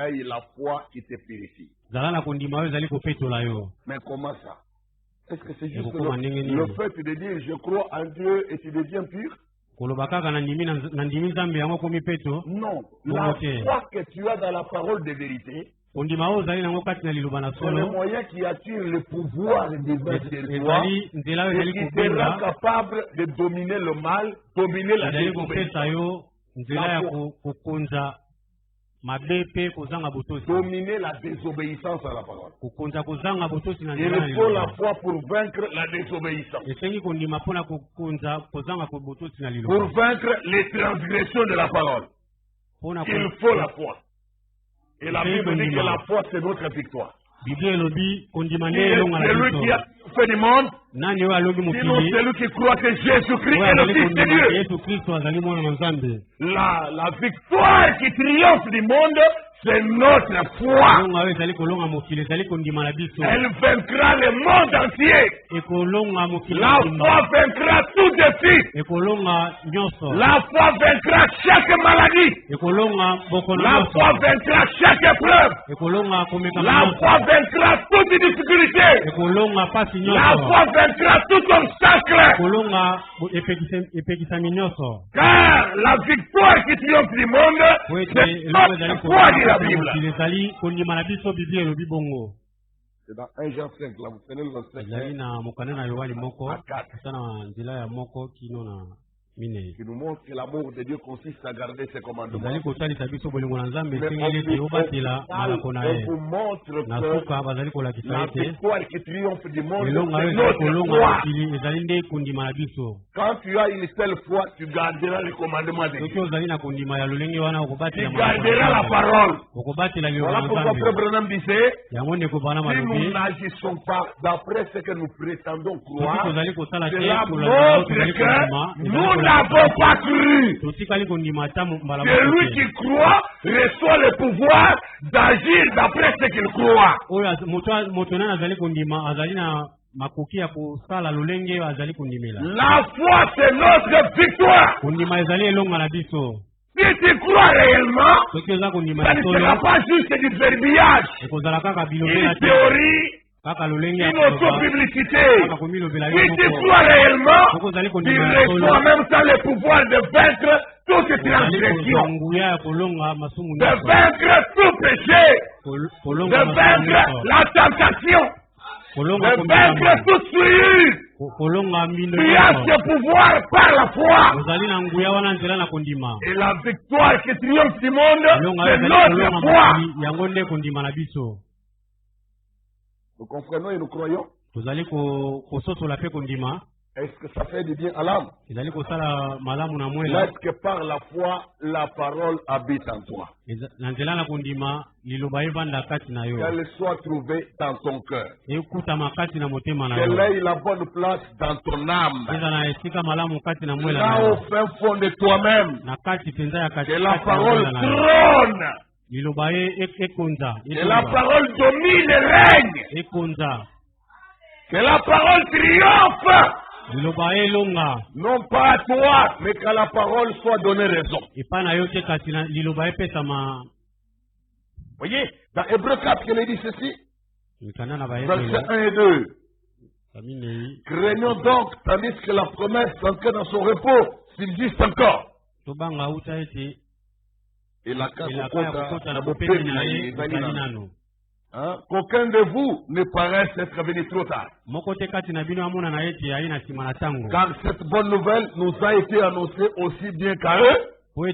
Et la foi qui te purifie. Mais comment ça? Est-ce que c'est juste le fait de dire je crois en Dieu et tu deviens pur? Non, la foi que tu as dans la parole de vérité, c'est le moyen qui attire le pouvoir divin sur toi et qui sera capable de dominer le mal, dominer la désobéissance. Dominer la désobéissance à la parole. Il faut la foi pour vaincre la désobéissance. Pour vaincre les transgressions de la parole. Il faut la foi. Et la Bible dit que la foi, c'est notre victoire. C'est lui qui a fait du monde. Sinon, c'est lui qui croit que Jésus-Christ est le Fils de Dieu. La victoire qui triomphe du monde, c'est notre foi. Elle vaincra le monde entier. La foi vaincra tout défi. La foi vaincra chaque maladie. La foi vaincra chaque épreuve. La foi vaincra toute difficulté. La foi vaincra tout obstacle. Car la victoire qui triomphe du monde, c'est notre foi de la Bible. C'est dans 1 Jean 5, là, vous prenez le qui nous montre que l'amour de Dieu consiste à garder ses commandements. Mais on vous montre que la victoire qui triomphe du monde, c'est notre foi. Quand tu as une seule foi, tu garderas les commandements de Dieu. Tu garderas la parole. Voilà pourquoi Frère Branham disait, si nous n'agissons pas d'après ce que nous prétendons croire, cela montre que nous n'avons pas cru. Celui qui croit reçoit le pouvoir d'agir d'après ce qu'il croit. La foi, c'est notre victoire. Si tu crois réellement, ça ne sera pas juste du verbiage, une théorie, une auto-publicité. Si tu crois réellement, tu reçois même ça le pouvoir de vaincre toute transgression, de vaincre tout péché, de vaincre la tentation, de vaincre toute souillure. Tu as ce pouvoir par la foi. Et la victoire qui triomphe du monde, c'est notre foi. Nous comprenons et nous croyons. Est-ce que ça fait du bien à l'âme? Est-ce que par la foi, la parole habite en toi? Qu'elle soit trouvée dans ton cœur. Qu'elle ait la bonne place dans ton âme. Là au fin fond de toi-même. Que la parole trône. Que la parole domine et règne. Que la parole triomphe. Non pas à toi, mais qu'à la parole soit donnée raison. Voyez, dans Hébreux 4, il dit ceci. Versets 1 et 2. Craignons donc, tandis que la promesse s'ancre dans son repos, subsiste encore. Et la qu'aucun de vous ne paraisse être venu trop tard. Car cette bonne nouvelle nous a été annoncée aussi bien qu'à eux. Mais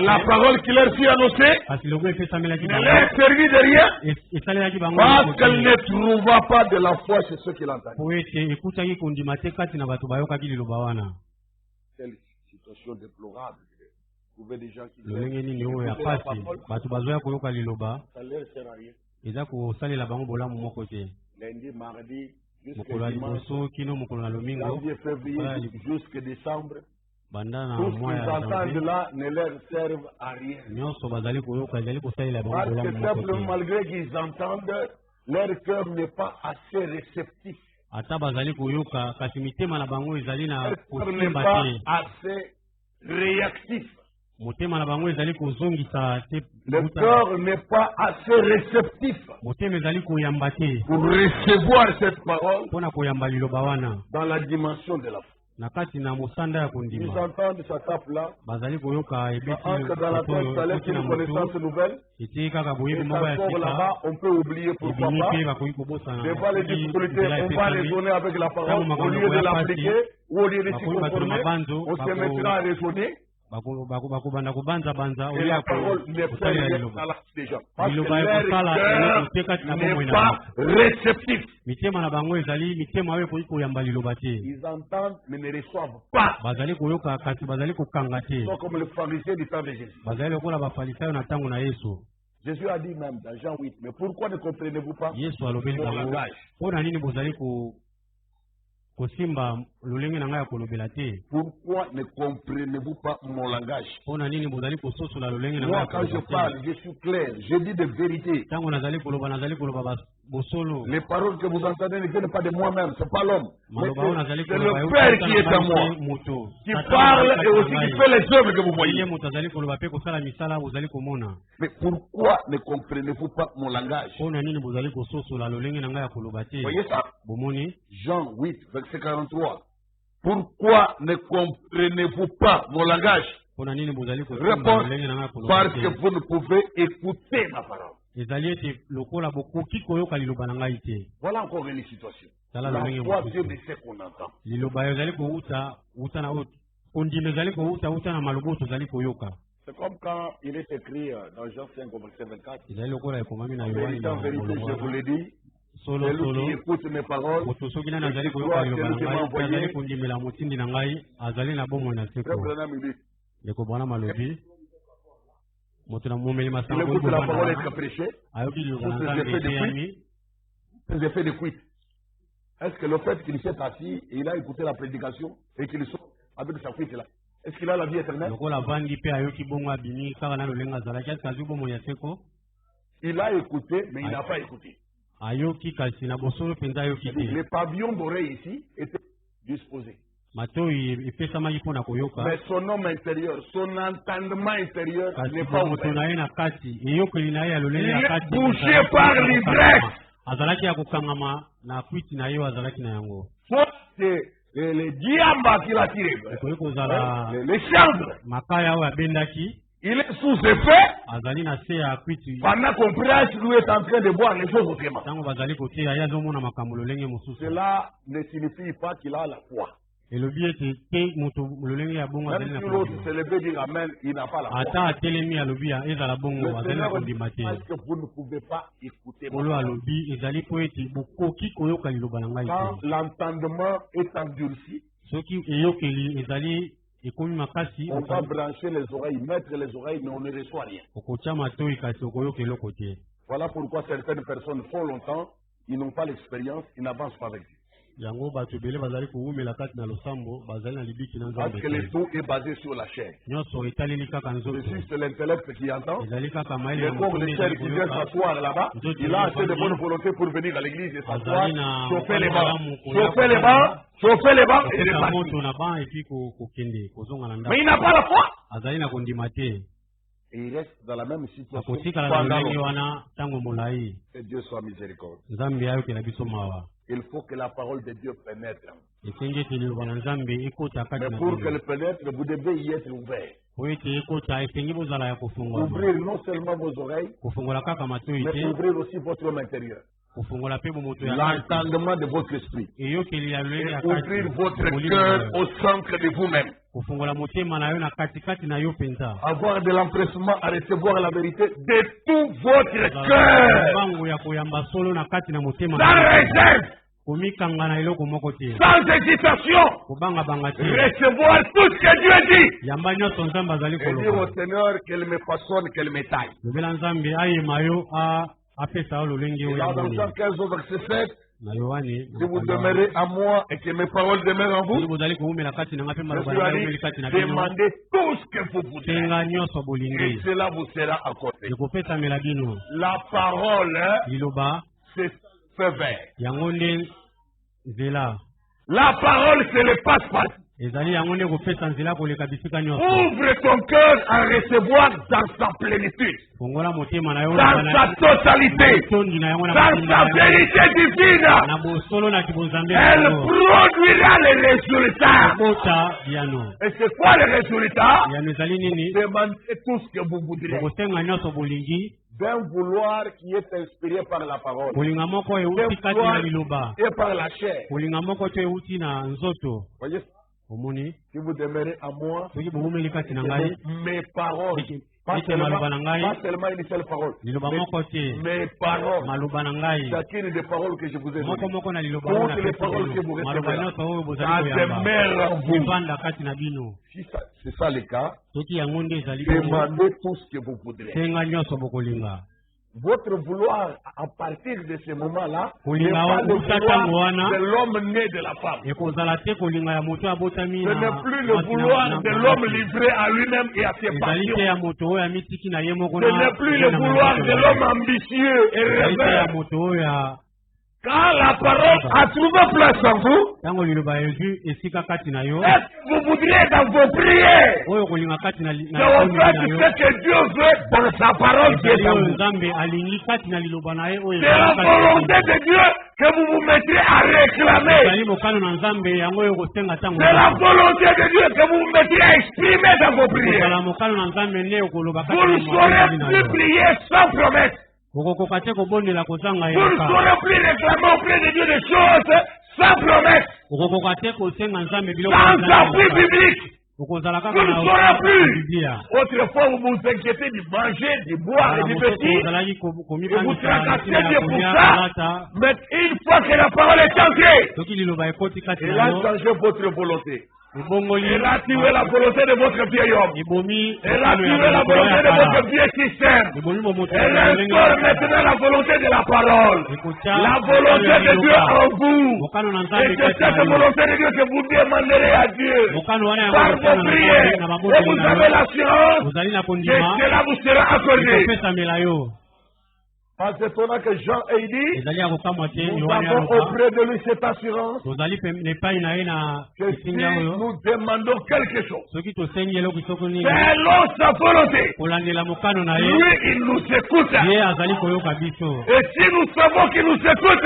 la parole qui leur fut annoncée ne leur servit de rien parce qu'elle ne trouva pas de la foi chez ceux qui l'entendent. Quelle situation déplorable. Trouver des gens qui ça leur sert à rien. Lundi, mardi, jusqu'à dimanche, janvier, février, jusqu'à décembre, tout ce qu'ils entendent là ne leur servent à rien. Parce que simplement, malgré qu'ils entendent, leur cœur n'est pas assez réceptif. Leur cœur n'est pas assez réactif. motema na bango ezali kozongisa te. Le cœur n'est pas assez réceptif motema ezali koyamba te pour recevoir cette parole mpona koyamba liloba wana dans la dimension de la foi. na kati na mosanda ya Ils kondima. entendent sa tape là, bazali koyoka entre dans la tête, ça laisse une connaissance nouvelle. eti kaka Et boyebi moko ça ya sort là-bas, sika on peut oublier pourquoi ebimi pas. mpe bakoki kobosana Devant les difficultés, on va raisonner avec la parole au lieu de l'appliquer ou au lieu de s'y conformer. On se mettra à raisonner. bakobanda kobanza Et la parole ne fait kosalela rien liloba dans la des gens. Parce que liloba leur ekosala cœur te kati na bomoi n'est na pas bango. réceptif. mitema na bango ezali mitema oyo ekoki koyamba liloba te. Ils entendent mais ne reçoivent pas. bazali koyoka kasi bazali kokanga te. Ils sont comme les pharisiens du temps de Jésus. bazali lokola bafarisayo na ntango na yesu. Jésus a dit même dans Jean 8, mais pourquoi ne comprenez-vous pas yesu alobeli mon bango langage? mpo na nini bozali kosimba lolenge na ngai ya kolobela te. Pourquoi ne comprenez-vous pas mon langage? mpo na nini bozali kososola lolenge na ngai Moi, ya quand je kolobela parle, te. je suis clair, je dis de vérité. ntango nazali koloba bosolo. Les paroles que vous entendez ne viennent pas de moi-même, c'est pas l'homme. Mais maloba oyo nazali c'est koloba le Père qui est en moi, moto qui parle et aussi qui fait les œuvres que vous ye voyez. moto azali koloba mpe kosala misala bozali komona. Mais pourquoi ne comprenez-vous pas mon langage? mpo na nini bozali kososola lolenge na ngai ya koloba te. Vous voyez ça? bomoni Jean 8, verset 43. Pourquoi ne comprenez-vous pas mon langage? mpo na nini bozali kosimba Réponse, lolenge na ngai ya koloba parce te. que vous ne pouvez écouter ma parole. ezali ete lokola bokoki koyoka liloba na ngai te. Voilà encore une situation. Tala La lolenge foi mosusu. vient de ce qu'on entend. liloba ezali kouta na oyo kondima ezali kouta na maloba oyo tozali koyoka. C'est comme quand il est écrit dans Jean 5, verset 24. ezali lokola ekomami na En yohani vérité, na en vérité, je vous molongo l'ai dit, solo celui qui solo écoute mes paroles, moto soki nani azali et qui koyoka croit liloba na celui qui m'a ngai mpe azali envoyé, kondimela motindi na ngai azali na bomoi na Frère seko. Branham, il dit, ndeko bwana malobi moto na momeli il masanga écoute la parole koyebana être prêchée, ayoki liloba na Tous ces nzambe effets de eteyami. ces effets de cuite. Est-ce que le fait qu'il s'est assis et il a écouté la prédication et qu'il sort avec sa cuite là, est-ce qu'il a la vie éternelle? lokola avandi mpe ayoki bongo abimi kaka na lolenge azalaki ati azwi bomoi ya seko. Il a écouté, mais il n'a pas écouté. ayoki kasi na bosolo mpenza ayoki te. Les pavillons d'oreilles ici étaient disposés. matoi epesamaki mpo na koyoka Mais son homme intérieur, son entendement intérieur kasi n'est pas moto ouvert. na ye na kati eyokeli na ye ya lolenge Il ya est kati bouché ezalaki par ya l'ivresse. kokangama. azalaki ya kokangama na kwiti na ye oyo azalaki na yango. C'est les diamants qu'il a tirés. ekoki kozala Les chanvres. makaya oyo abendaki Il est sous effet azali na se ya kwiti pendant qu'on prêche, lui est en train de voir les choses autrement. ntango bazali koteya ye azomona makambo lolenge mosusu. Cela ne signifie pas qu'il a la foi. elobi ete te moto lolenge ya bongo Même azali na si l'autre kondima. se levait dire Amen, il n'a pas la foi. ata atelemi alobi ezala bongo Le azali na Seigneur dit, kondima te. parce que vous ne pouvez pas écouter. kolo alobi ezali mpo ete bokoki koyoka liloba na ngai Quand te. l'entendement est endurci, soki eyokeli ezali ekomi makasi on va brancher les oreilles, mettre les oreilles, mais on ne reçoit rien. okotya matoi kasi okoyoka eloko te. Voilà pourquoi certaines personnes font longtemps, ils n'ont pas l'expérience, ils n'avancent pas avec Dieu. yango bato ebele bazali kowumela kati na losambo bazali na libiki na Parce nzambe que le te. tout est basé sur la chair. nyonso etaleli kaka C'est nzoto juste l'intellect qui entend. ezali kaka mayele Le ya corps moto de nde chair ezali qui vient koyoka. s'asseoir là-bas, il a assez de bonne volonté pour venir à l'église et s'asseoir, chauffer les bancs, chauffer les bancs, chauffer les bancs et kopesa repartir. moto na ban epi kokende kozonga na Mais il ndako n'a pas la foi. azali na kondima te. Et il reste dans la même situation akotikala na pendant lolenge longtemps. wana ntango molai. Que Dieu soit miséricorde. nzambe ayokela biso mawa. Il faut que la parole de Dieu pénètre. esengi ete liloba na nzambe ekota kati Mais na pour bino. qu'elle pénètre, vous devez y être ouvert. po ete ekota esengi bozala ya kofungola. Ouvrir non seulement vos oreilles, kofungola kaka matoi mais te ouvrir aussi votre homme intérieur. kofungola mpe bomoto ya kati. L'entendement de votre esprit. eyokeli ya lolenge Et ya ouvrir kati votre molimo cœur na yo. au centre de vous-même. kofungola motema na yo na katikati na yo mpenza. Avoir de l'empressement à recevoir la vérité de tout votre cœur. mbango ya koyamba solo na kati na motema Sans na yo. réserve, komikanga na eloko moko te. sans hésitation. kobangabanga te. Recevoir tout ce que Dieu dit. yamba nyonso nzambe azali Et dire au koloba. Seigneur qu'elle me façonne, qu'elle me taille. lobela nzambe ayema yo apesa yo lolenge Et oyo là, ya dans moni. Jean 15 au verset 7, na yohane si vous demeurez à moi et que mes paroles demeurent en soki vous, bozali kowumela kati na nga mpe maloba Jésus na a ngai dit, omeli kati na bino. demandez tout ce que vous voudrez. tenga nyonso Et bolingi cela vous sera accordé. ekopesamela bino. La parole, liloba c'est feu vert. yango nde nzela. La parole, c'est le passe-passe. Ouvre ton cœur à recevoir dans sa plénitude, dans sa totalité, dans sa vérité divine. Elle produira les résultats. Et c'est quoi les résultats? Demandez tout ce que vous voudrez. D'un vouloir qui est inspiré par la parole, et par la chair. Voyez, si vous demeurez à moi, mes paroles, pas seulement une seule parole, mes paroles, chacune des paroles que je vous ai données, toutes les paroles que vous recevez, ça demeure en vous. Si c'est ça le cas, demandez tout ce que vous voudrez. Votre vouloir à partir de ce moment-là n'est pas le vouloir de l'homme né de la femme. Ce n'est plus le vouloir de l'homme livré à lui-même et à ses passions. Ce n'est plus le vouloir de l'homme ambitieux et rêveur. Quand la parole a trouvé place en vous, est-ce que vous voudriez dans vos prières de faire ce que Dieu veut dans sa parole qui est en vous. C'est la volonté de Dieu que vous vous mettrez à réclamer. C'est la volonté de Dieu que vous vous mettrez à exprimer dans vos prières. Vous ne saurez plus prier sans promesse. Vous ne saurez plus réclamer auprès de Dieu des choses sans promesse, sans appui biblique. Vous ne saurez plus. Autrefois, vous vous inquiétez de manger, de boire et de vestir, et vous tracassez Dieu pour ça. Mais une fois que la parole est entrée, elle a changé votre volonté. Elle a tué la volonté de votre vieil homme. Elle a tué la volonté de votre vieux système. Elle instaure maintenant la volonté de la parole. La volonté de Dieu en vous. Et c'est cette volonté de Dieu que vous demanderez à Dieu par vos prières. Et vous avez l'assurance que cela vous sera accordé. C'est étonnant que Jean ait dit, nous avons auprès de lui cette assurance que si nous demandons quelque chose, selon sa volonté, lui il nous écoute. Et si nous savons qu'il nous écoute,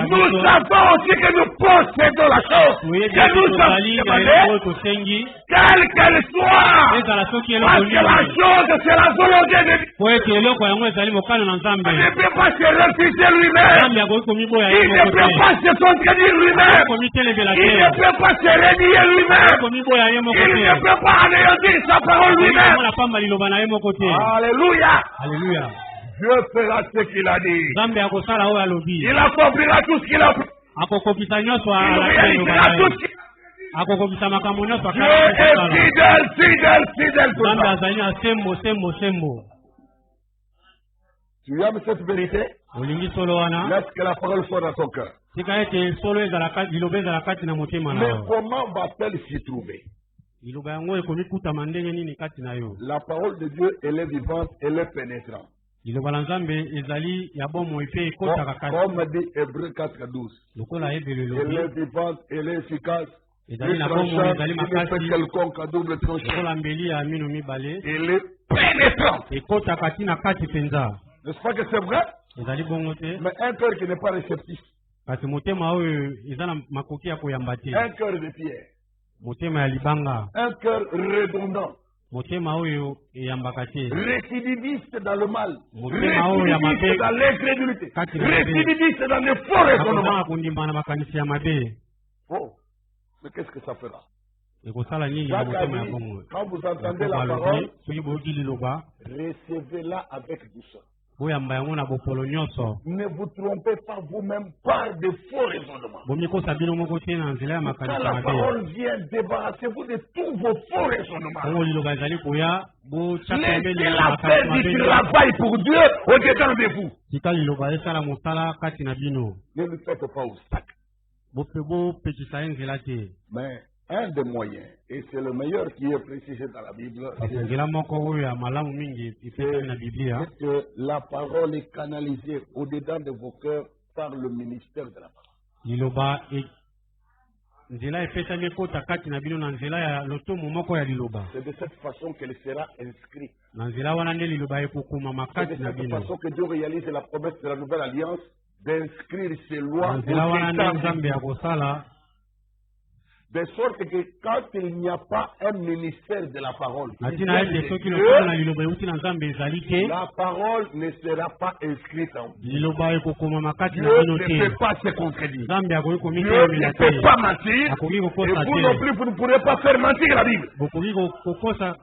nous savons aussi que nous possédons la chose que nous avons demandé, quelle qu'elle soit, parce que la chose c'est la volonté de Dieu. Il ne peut pas se refuser lui-même. Il ne peut pas se contredire lui-même. Il ne peut pas se renier lui-même. Il ne peut pas anéantir sa parole lui-même. Alléluia. Dieu fera ce qu'il a dit. Il accomplira tout ce qu'il a fait. Il réalisera tout ce qu'il a fait. Dieu est fidèle pour ça. Tu aimes cette vérité? Laisse que la parole soit dans ton cœur. Mais comment va-t-elle s'y trouver? La parole de Dieu, elle est vivante, elle est pénétrante. Comme dit Hébreux 4:12. Elle est vivante, elle est efficace. Elle est tranchante, elle est fait quelconque à double tranchant. Elle est pénétrante. N'est-ce pas que c'est vrai? Mais un cœur qui n'est pas réceptif. Un cœur de pierre. Un cœur redondant. Récidiviste dans le mal. Récidiviste dans l'incrédulité. Récidiviste dans les faux raisonnements. Oh, mais qu'est-ce que ça fera? Quand vous entendez la parole, recevez-la avec douceur. Ne vous trompez pas vous-même par de faux raisonnements. Quand la parole vient, débarrassez-vous de tous vos faux raisonnements. Laissez-la faire du travail pour Dieu au-dedans de vous. Ne lui faites pas obstacle. Mais un des moyens, et c'est le meilleur qui est précisé dans la Bible, c'est que la parole est canalisée au-dedans de vos cœurs par le ministère de la parole. nzela epesami ekota kati na bino na nzela ya lotomo moko ya liloba. C'est de cette façon qu'elle sera inscrite. Na nzela wana nde liloba ekokoma C'est de makati na cette bino. façon que Dieu réalise la promesse de la nouvelle alliance d'inscrire ses lois Na au nzela wana nde état, nzambe ya kosala de sorte que quand il n'y a pas un ministère de la parole, na qui ntina vient de ete soki Dieu, lokomo na liloba euti na nzambe ezali te, la parole ne sera pas inscrite en vous. liloba ekokoma makati na Dieu bino ne te. peut pas se contredire. Nzambe akoki Dieu komitelemela ne peut te, pas mentir. akoki Et kokosa vous non te, plus, vous ne pourrez pas faire mentir la Bible. bokoki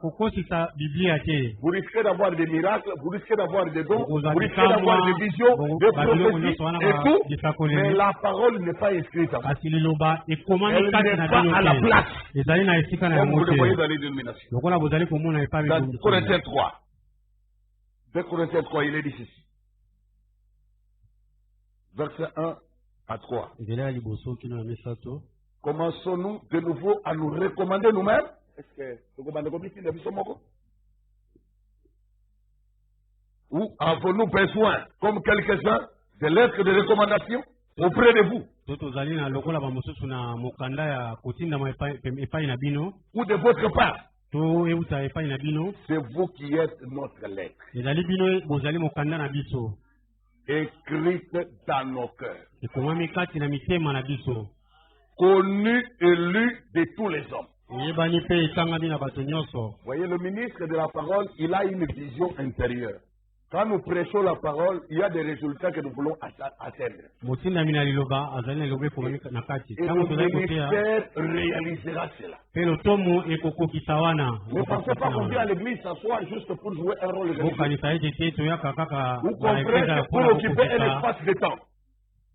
kokosisa biblia te. Vous risquez d'avoir des miracles, vous risquez d'avoir des dons, vous Bokozwa risquez d'avoir des visions, des babiloko prophéties nyonso wana et tout. Mais bisakoleli, la parole n'est pas inscrite en vous. kasi liloba ekomami Elle kati n'est na pas bino à la te, place. ezali na esika na Comme yango vous le voyez te, dans les dénominations. lokola bozali komona epai Dans bikombi. Corinthiens 3. 2 Corinthiens 3, il est dit ceci. Verset 1 à 3. nzela ya liboso kino ya misato. Commençons-nous de nouveau à nous recommander nous-mêmes? Est-ce que recommandez comme ici, nous sommes ou avons-nous besoin, comme quelques-uns, de lettres de recommandation auprès de vous, to tozali na lokola bamosusu na mokanda ya kotindama epai na bino, ou de votre part? to euta epai na bino? C'est vous qui êtes notre lettre, ezali bino bozali mokanda na biso, écrite dans nos cœurs, ekomami kati na mitema na biso, connue et lue de tous les hommes. eyebani mpe etangami na bato nyonso. Voyez, le ministre de la parole, il a une vision intérieure. Quand nous prêchons la parole, il y a des résultats que nous voulons atteindre. motindami na liloba azali na liloba ekomami na kati, Et ntango le tozali koteya ministère réalisera cela. mpe lotomo ekokokisa wana. Ne pensez pas qu'on vient à l'église s'asseoir juste pour jouer un rôle religieux. okanisa ete te toyaka kaka Vous na comprenez eklezia que pour mpona occuper un kokokisa espace de temps.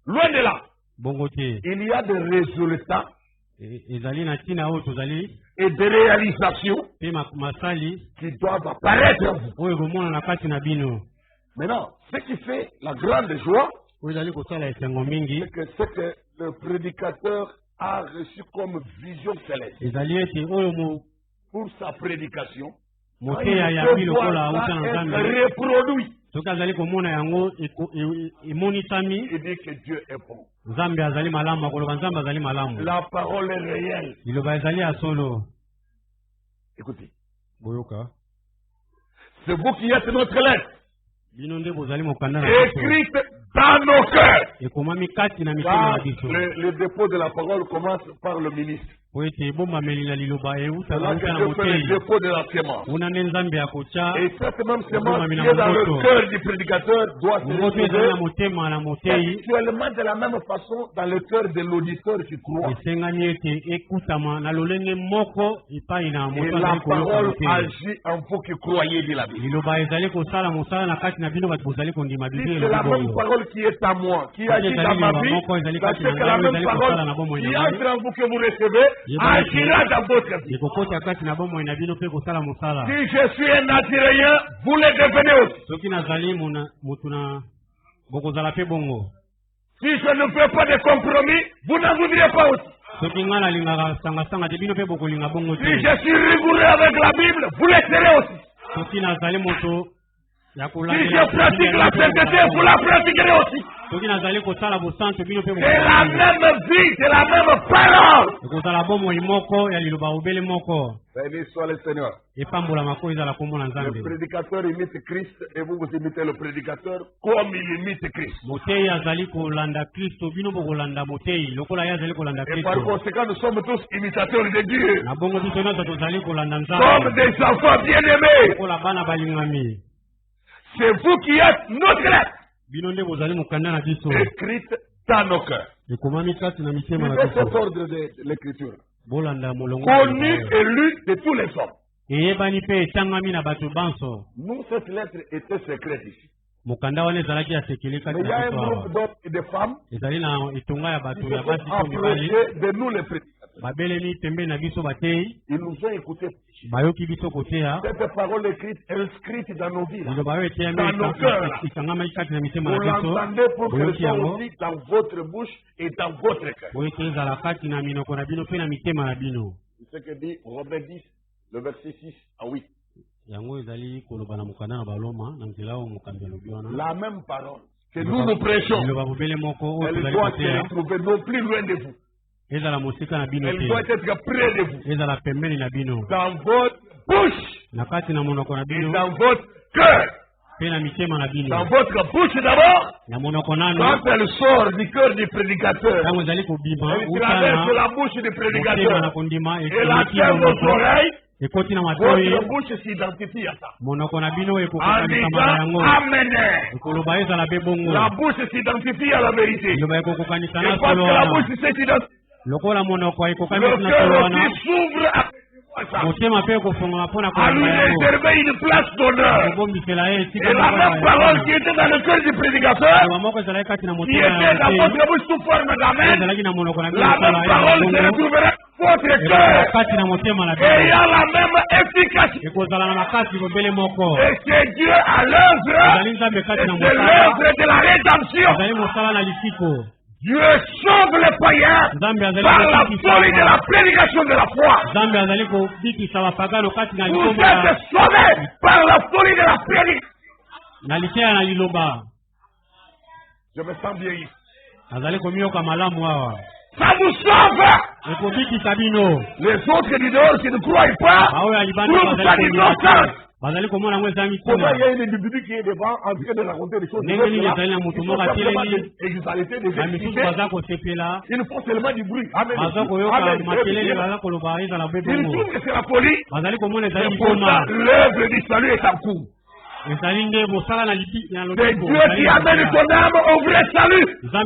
Loin de là, bongo te. il y a des résultats ezali na ntina oyo tozali et des réalisations mpe masali qui doivent apparaître en vous. oyo ekomona na kati na bino. Maintenant, ce qui fait la grande joie, oyo ezali kosala esengo mingi, c'est que le prédicateur a reçu comme vision céleste ezali ete oyo pour sa prédication. moteya ya Il bi peut lokola voir auta ça na être nzambe, reproduit. soki azali komona yango emonisami, Il dit que Dieu est bon. nzambe azali malamu, akoloba nzambe azali malamu, La parole est réelle. liloba ezali ya solo. Écoutez, boyoka c'est vous qui êtes notre lettre, bino nde bozali mokanda na biso, écrite dans nos cœurs. ekomami kati na mitema Car na biso, le dépôt de la parole commence par le ministre. po ete ebombameli na liloba C'est eutaka là que uta na Dieu fait le motei, dépôt de la sémence. kuna nde nzambe akotya Et cette même sémence qui est dans le cœur du prédicateur doit se moto ezali na retrouver motema na motei, actuellement de la même façon dans le cœur de l'auditeur qui croit. esengani ete ekutama na lolenge moko epai na Et moto la azali koyoka parole motei. agit en vous qui croyez, dit la Bible. liloba ezali kosala mosala na kati na bino bato bozali kondima Si biblia c'est la elobi même bongo. parole qui est à moi, qui agit ezali dans ma liloba vie, moko ezali sachez kati na que la ngai, même ezali kosala na parole bomoi qui na ngai, entre en vous que vous recevez agira dans votre vie. ekokota kati na bomoi na bino mpe kosala mosala. Si je suis un Naziréen, vous le devenez aussi. soki nazali motu na bokozala mpe bongo. Si je ne fais pas de compromis, vous n'en voudrez pas aussi. soki ngai nalingaka sangasanga te bino mpe bokolinga bongo Si te. je suis rigoureux avec la Bible, vous le serez aussi. soki nazali moto ya Si kolandela je pratique la sainteté, vous la pratiquerez aussi. soki nazali kosala bosantu bino mpe C'est la même vie, c'est la même parole. ekozala bomoi moko ya liloba obele moko, Béni soit le Seigneur. epambolama ko ezala kombo na Le nzambe. prédicateur imite Christ et vous vous imitez le prédicateur comme il imite Christ. motei azali kolanda kristo, bino bokolanda motei lokola ye azali kolanda Et par kristo. conséquent, nous sommes tous imitateurs de Dieu. na bongo biso nyonso tozali kolanda Comme nzambe des enfants bien-aimés. lokola bana balingami. C'est vous qui êtes notre lettre, bino nde bozali mokanda na biso, écrite dans nos cœurs. ekomami kati na mitema na C'est cet biso. ordre de l'écriture. bolanda molongo Connu et lu de tous les hommes. eyebani mpe etangami na bato banso. Nous, cette lettre était secrète ici. mokanda wana ezalaki ya sekele kati Mais il y a na un biso groupe awa. d'hommes et de femmes ezali na etonga ya qui bato se ya basi sont to mibali approchés de nous les prédicateurs. babelemi pembeni na biso batei, Ils nous ont écoutés. bayoki biso koteya Cette parole écrite, inscrite dans nos vies. là. liloba oyo eteyami Dans nos cœurs. ekangamaki kati na mitema Vous na biso, l'entendez pour qu'elle boyoki soit yango aussi dans votre bouche et dans votre cœur. oyo ete ezala kati na minoko na bino mpe na mitema na bino. C'est ce que dit Romains 10, le verset 6 à 8. yango ezali koloba na mokanda na baloma na nzela oyo mokambi alobi wana. La même parole que nous nous prêchons, liloba bobele moko oyo elle tozali doit se koteya retrouver non plus loin de vous. Elle doit être près de vous. Dans votre bouche. Et dans votre cœur. Dans votre bouche d'abord. Quand elle sort du cœur du prédicateur, elle traverse la bouche du prédicateur. Elle atteint vos oreilles. Votre bouche s'identifie à ça. En disant Amen. La bouche s'identifie à la vérité. Et parce que la bouche s'identifie, le cœur aussi s'ouvre à lui réserver une place d'honneur. Et la même parole qui était dans le cœur du prédicateur, qui était dans votre bouche sous forme d'amen, la même parole se retrouvera dans votre cœur et il y a la même efficacité. Et c'est Dieu à l'œuvre, c'est l'œuvre de la rédemption. Dieu sauve les païens par la folie de la prédication de la foi. Vous êtes sauvés par la folie de la prédication. Je me sens bien ici. Ça vous sauve. Les autres du dehors qui ne croient pas trouvent ça d'innocence. Pourquoi il y a une individu qui est devant en train de raconter des choses il faut seulement du bruit. Amen. Il trouve que c'est la folie. Et pourtant l'œuvre du salut est en cours. C'est Dieu qui amène ton âme au vrai salut. Par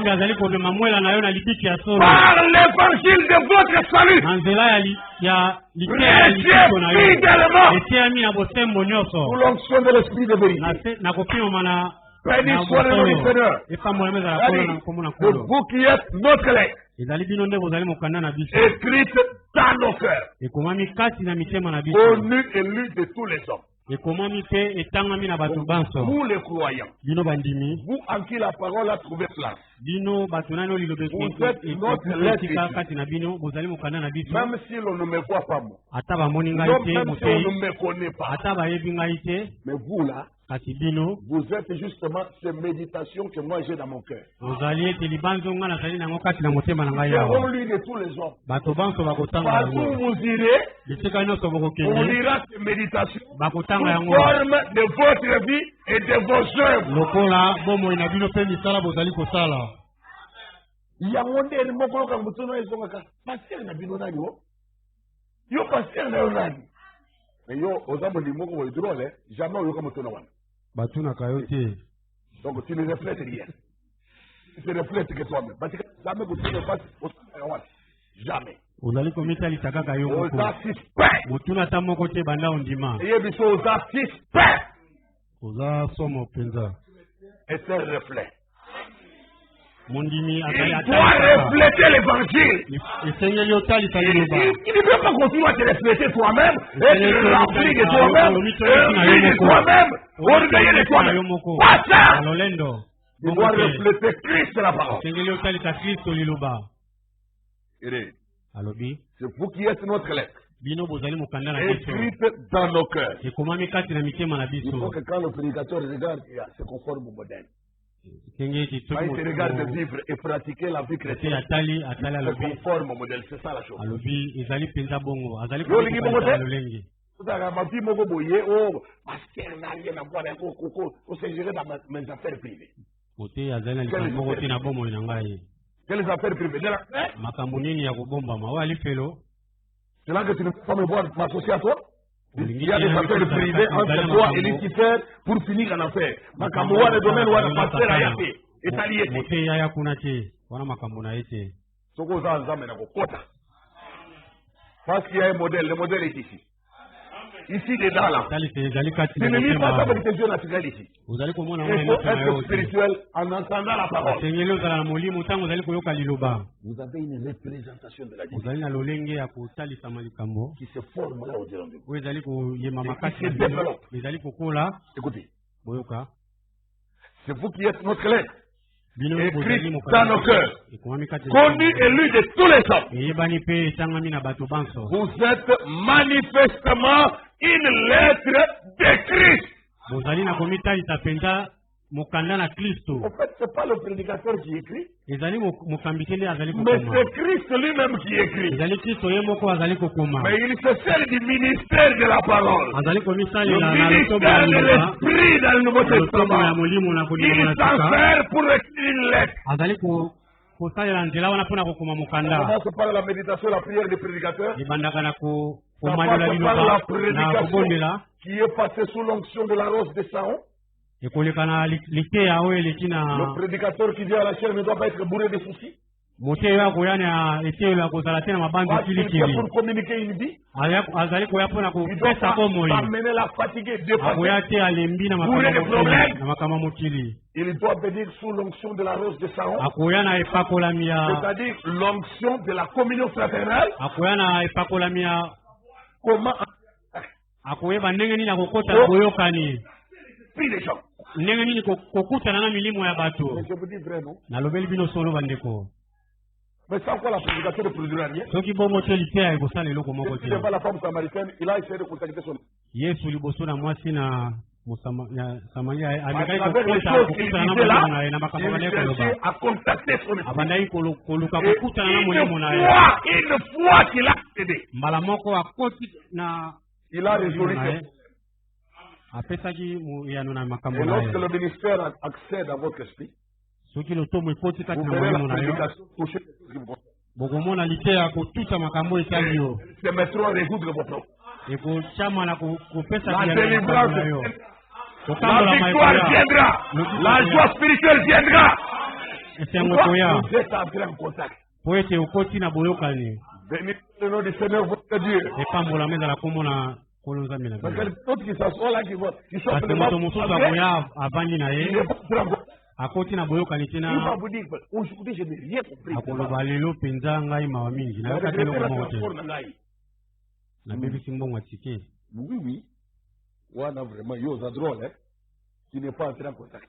l'évangile de votre salut. Fidèlement. Pour l'onction de l'esprit de vérité. Béni soit le nom du Seigneur. C'est vous qui êtes notre lettre. Écrite dans nos cœurs. Connue et lue de tous les hommes. Vous les croyants, vous en qui la parole a trouvé place, vous êtes notre lettre. Même si l'on ne me voit pas moi, même si on ne me connaît pas, mais vous là, vous êtes justement ces méditations que moi j'ai dans mon cœur. Seront lui de tous les hommes. Partout où vous irez, on lira ces méditations sous forme de votre vie et de vos œuvres. Il y a un monde qui yo pasteur na yonani. Mais yo ozamo di moko wo drôle, jamais yo comme tona wana. Batuna kayote. Donc tu ne reflètes rien. Tu te reflètes que toi-même. Parce que jamais que tu ne fasses jamais. Uzali komita litaka kayo. Oza suspect. Mutuna tamo kote banda ondima. Et biso oza suspect. Oza somo penza. Et c'est un reflet. Il doit refléter l'évangile. Il ne peut pas continuer à te refléter toi-même, être rempli de toi-même, de toi-même, orgueilleux de toi-même. Pas ça. Il doit refléter Christ la parole. C'est vous qui êtes notre lettre. Écrite dans nos cœurs. Il faut que quand le prédicateur regarde, il se conforme au modèle. Quand il te regarde de vivre et pratiquer la vie chrétienne, il se conforme au modèle. C'est ça la chose. Mes affaires privées. Quelles affaires privées? C'est là que tu ne peux pas me voir m'associer à toi? Il y a des affaires privées entre toi et Lucifer pour finir en affaire. Makamouwa le domaine où on a passé la yate. Et ça lié. Parce qu'il y a un modèle. Le modèle est ici. Ici, dedans là. Tu ne lis pas ça avec tes yeux naturels ici. Il faut être spirituel en entendant la parole. Vous avez une représentation de la divinité qui se forme là au-delà de vous. Et qui se développe. Écoutez. C'est vous qui êtes notre lettre. Écrit dans nos cœurs, connu et lu de tous les hommes. Vous êtes manifestement une lettre de Christ. mokanda na Kristo. En fait, ce n'est pas le prédicateur qui écrit, Ezali mokambiseli azali mais kokoma. c'est Christ lui-même qui écrit. Ezali Kristo ye moko azali kokoma. Mais il se sert du ministère de la parole. Azali Le komisalela na lotomo ministère ya de liloba. l'esprit dans le Nouveau Lotomo ya Testament. molimo na kolima Il na s'en tika. sert pour écrire une lettre. Azali kosalela nzela wana mpona kokoma Ça mokanda. commence par la méditation, la prière du prédicateur, Ebandaka na ça komandola passe par la liloba na prédication kobondela. qui est passée sous l'onction de la rose de Saron. Ekoleka na liteya oyo eleki Le na prédicateur qui vient à la chair ne doit pas être bourré de soucis. moteyo ya koya na eteyelo ya kozala te na mabandi Parce qu'il kilikili. vient pour communiquer une vie. Azali koya mpona Il ne doit kopesa bomoi. pas amener la fatiguée, dépassée. Akoya te alembi na Bourré de makambo problèmes. na makambo ya mokili. Il doit venir sous l'onction de la rose de Saron, Akoya na epakolami ya c'est-à-dire l'onction de la communion fraternelle. akoya na epakolami ya Comment akoyeba ndenge nini akokota na boyokani, puis les gens. ndenge nini kokutana na milimo ya bato. Mais je vous dis vraiment, Nalobeli bino solo bandeko, mais sans quoi la prédication ne produira rien. soki bongo te liteya ekosala eloko moko Si te. n'est pas la femme samaritaine, il a essayé de contacter son. Yesu liboso na mwasi na Samaria À amekaki travers les kokota choses qu'il kokutana na disait molimo là, na ye na makambo il bale cherchait koloba. à contacter son esprit. Abandaki koluka Et kokutana na molimo na ye. une fois qu'il a aidé, Mbala moko akoti na il a résolu molimo na ye. que. Apesaki yano na Et makambo na lorsque ye. le ministère accède à votre esprit, Soki lotomo ekoti kati vous na verrez molimo la na yo, prédication toucher ce qui vous concerne. bokomona liteya kotuta makambo esali yo. Se mettront à résoudre vos problèmes. Ekochama na kopesa La kiyano na makambo na yo. délivrance, la Kokambola victoire maikoya. viendra. Le- La joie spirituelle viendra. Esengo Pourquoi koya. vous êtes entré en contact? Po ete okoti na boyokani. Bénis le nom du Seigneur votre Dieu. Epambola ezala kombo na kolo nzambe na Parce que bino. les autres qui s'assoient là, qui sont Kasi moto mosusu akoya avandi na il ye, n'est pas entré en contact. akoti na boyokani te Il va na vous dire, aujourd'hui je n'ai rien compris. akoloba lelo mpenza ngai mawa mingi nayoka te eloko moko te, nabebisi mbongo ya tike. Oui, oui. Wana vraiment, yo, ça drôle, hein. Tu n'es pas entré en contact.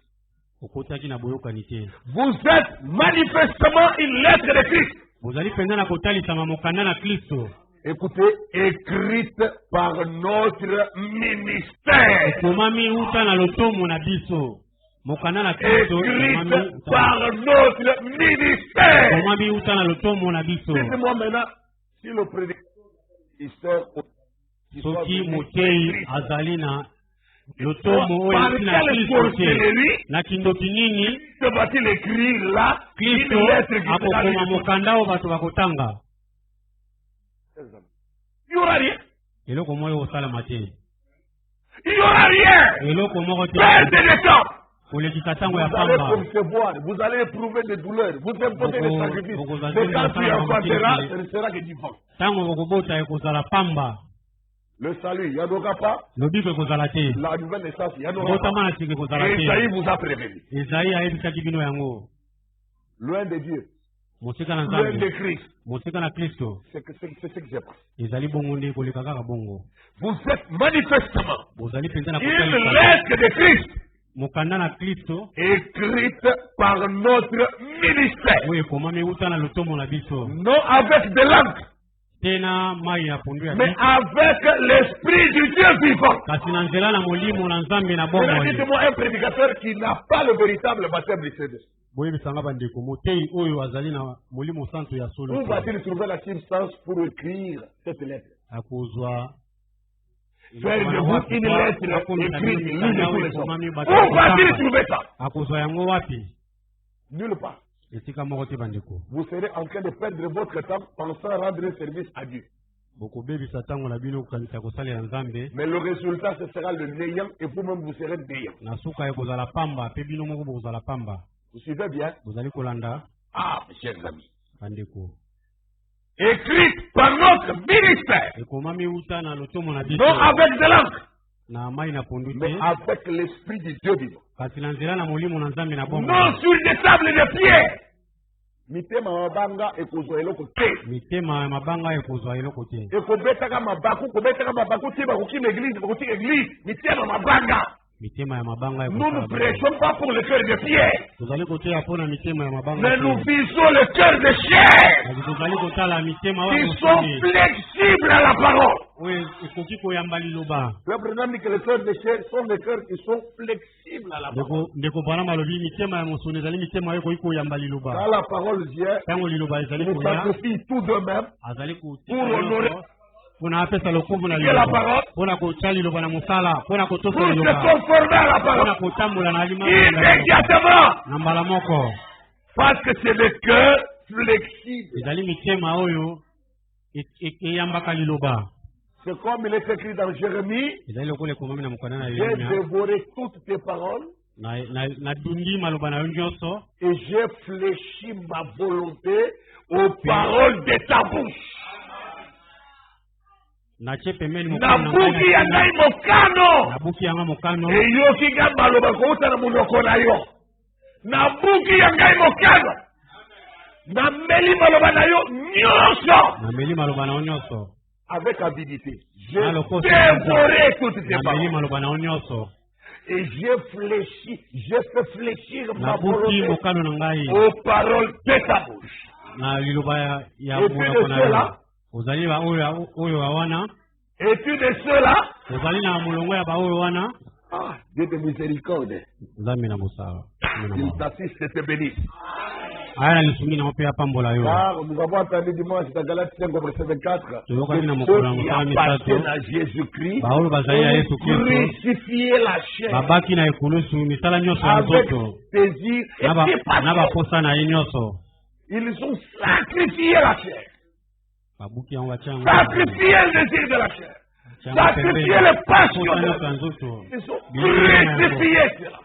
Okotaki na boyokani te. Vous êtes manifestement une lettre de Christ. Bozali mpenza na kotalisama mokanda na Kristo. Écoutez, écrite par notre ministère. Ekomami uta na lotomo na biso. Mokanda na Kristo Écrite par notre ministère. ekomami uta na lotomo na biso. Dites-moi maintenant, si le prédicateur Soki motei azali na lotomo oyo par esi na quelle Kristo te, sorcellerie na kindoki nini va-t-il écrire là Kristo une lettre qui akokoma sera mokanda oyo bato bakotanga? Il n'y aura rien. Eloko moko ekosalama te. Il n'y aura rien. Eloko moko te Perdez le temps. kolekisa ntango Vous ya allez pamba. concevoir, vous allez éprouver des douleurs, vous imposez des sacrifices. Mais quand tu enfanteras, ce ne sera que du vent. Ntango bokobota ekozala pamba, Le salut, il n'y en aura pas. lobiko ekozala te, La nouvelle naissance, il n'y en aura pas. botama na sika ekozala Et Isaïe te. vous a prévenu. Ezayi ayebisaki bino yango. Loin de Dieu, Mosika na loin de Nzambe, Christ. mosika na Kristo, C'est ce qui se passe. ezali bongo nde koleka kaka bongo. Vous êtes manifestement Bozali mpenza na une kotalisa lettre de Christ mokanda na Kristo écrite par notre ministère. oyo ekomami uta na lotomo na biso, Non avec de l'encre, te na mai ya pondu ya mais biso, avec l'esprit du Dieu vivant. kasi na nzela na molimo na Nzambe na Maintenant, bomoi. dites-moi un prédicateur qui n'a pas le véritable baptême du Saint-Esprit. boyebisanga bandeko, motei oyo azali na molimo santo ya solo Où te, va-t-il trouver la substance pour écrire cette lettre? akozwa Faire de vous une lettre écrite, lue de tous les hommes. Où va-t-il trouver ça? akozwa yango wapi? Nulle part. Esika moko te bandeko, Vous serez en train de perdre votre temps pensant rendre un service à Dieu. bokobebisa ntango na bino kokanisa kosalela Nzambe, Mais le résultat, ce sera le néant et vous-même vous serez néant. na suka ekozala pamba, mpe bino moko bokozala pamba. Vous suivez bien? Bozali kolanda Ah, mes chers amis. bandeko, Écrite par notre ministère. ekomami uta na lotomo na biso, Non avec de l'encre, na mai na pondu mais te, avec l'esprit du Dieu vivant. kasi na nzela na molimo na Nzambe na bomoi. Non sur des tables de pierre. Mitema mabanga ekozwa eloko te. mitema ya mabanga ekozwa eloko te, Ekobetaka mabaku te bakokima église bakotika église mitema mabanga. mitema ya mabanga Nous ne ekozala bongo. prêchons pas pour le cœur de pierre, Tozali koteya mpo na mitema ya mabanga mais te, nous visons le cœur de chair kasi tozali kotala mitema qui oyo sont mosuni flexibles à la parole. Le problème est que les cœurs de chair sont des cœurs qui sont flexibles à la parole. Quand la parole vient, ils sacrifient tout d'eux-mêmes pour honorer la parole, pour se conformer à la parole immédiatement. Parce que c'est le cœur flexible. C'est comme il est écrit dans Jérémie, j'ai dévoré toutes tes paroles et j'ai fléchi ma volonté aux paroles de ta bouche. Nabuki yangai mokano eyoki ga maloba kouta na munoko na yo. Nabuki yangai mokano nameli maloba na yo nyonso avec avidité. J'ai dévoré toutes tes paroles et j'ai fait fléchir ma volonté aux paroles de ta bouche. Et puis de cela, es-tu de ceux-là? Ah, Dieu de miséricorde. Il t'assiste et te bénisse. Car nous avons entendu dimanche dans Galates 5, verset 24, ceux qui appartiennent à Jésus-Christ ont crucifié la chair avec désir et passion. Ils ont sacrifié la chair. Sacrifier le désir de la chair. Sacrifier les passions de la chair. Ils sont crucifiés cela.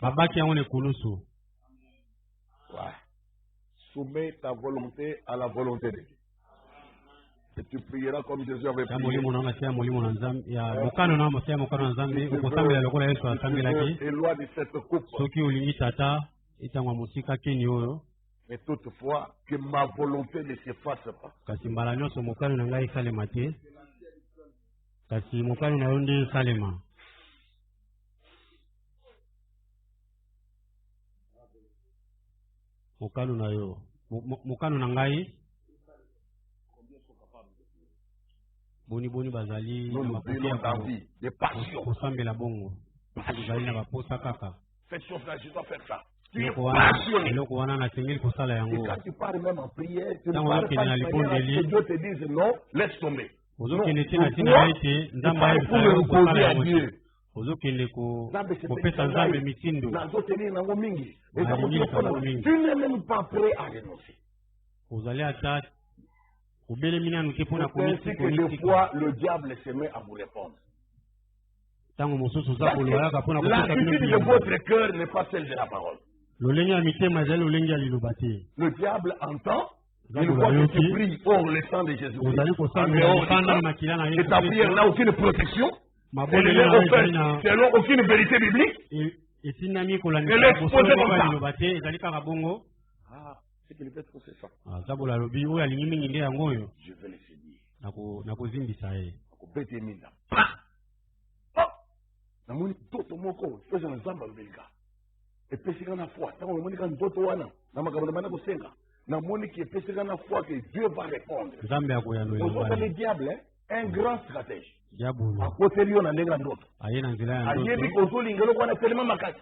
Ouais. Soumets ta volonté à la volonté de Dieu. Et tu prieras comme Jésus avait prié. Éloigne cette coupe. Mais toutefois, que ma volonté ne s'efface pas. Mokano na ngai boni bazali des passions. Faites chauffe là, je dois faire ça. Tu es passionné. Et quand tu parles même en prière, tu ne parles pas que Dieu te dise non, laisse tomber. Non, pour le reposer à Dieu. Tu n'es même pas prêt à renoncer. C'est ainsi que des fois le diable se met à vous répondre. L'attitude de votre cœur n'est pas celle de la parole. Le diable entend, il voit que tu pries pour le sang de Jésus-Christ. Et ta prière n'a aucune protection. Elle n'est offerte selon aucune vérité biblique. Elle est exposée comme ça. Ah, c'est qu'il fait trop c'est ça. Je vais le saisir. Namoni toto moko pesa na zamba mbelika epesika na foi tango namoni kan toto wana na makambo na kosenga namoni ki epesika na foi que Dieu va répondre. Zambe yako ya loyo le diable un grand stratège a côté lui on a ndenga ndoto ayena nzila ya ndoto ayebi kozoli ngelo kwa na tellement makasi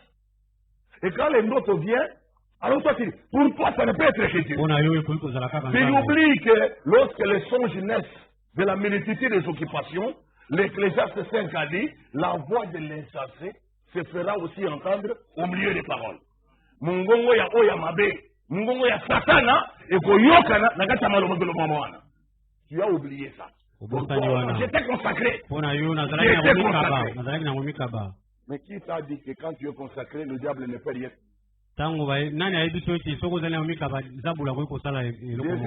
et quand le ndoto vient alors toi pour toi ça ne peut être écrit. Tu oublies que lorsque les songes naissent de la multitude des occupations, l'Ecclésiaste 5 a dit, la voix de l'insensé se fera aussi entendre au milieu des paroles. Mungongo ya oya mabe, mungongo ya satana, et koyokana, nakata malomogolo mwana. Tu as oublié ça. J'étais consacré. Mais qui t'a dit que quand tu es consacré, le diable ne fait rien? Jésus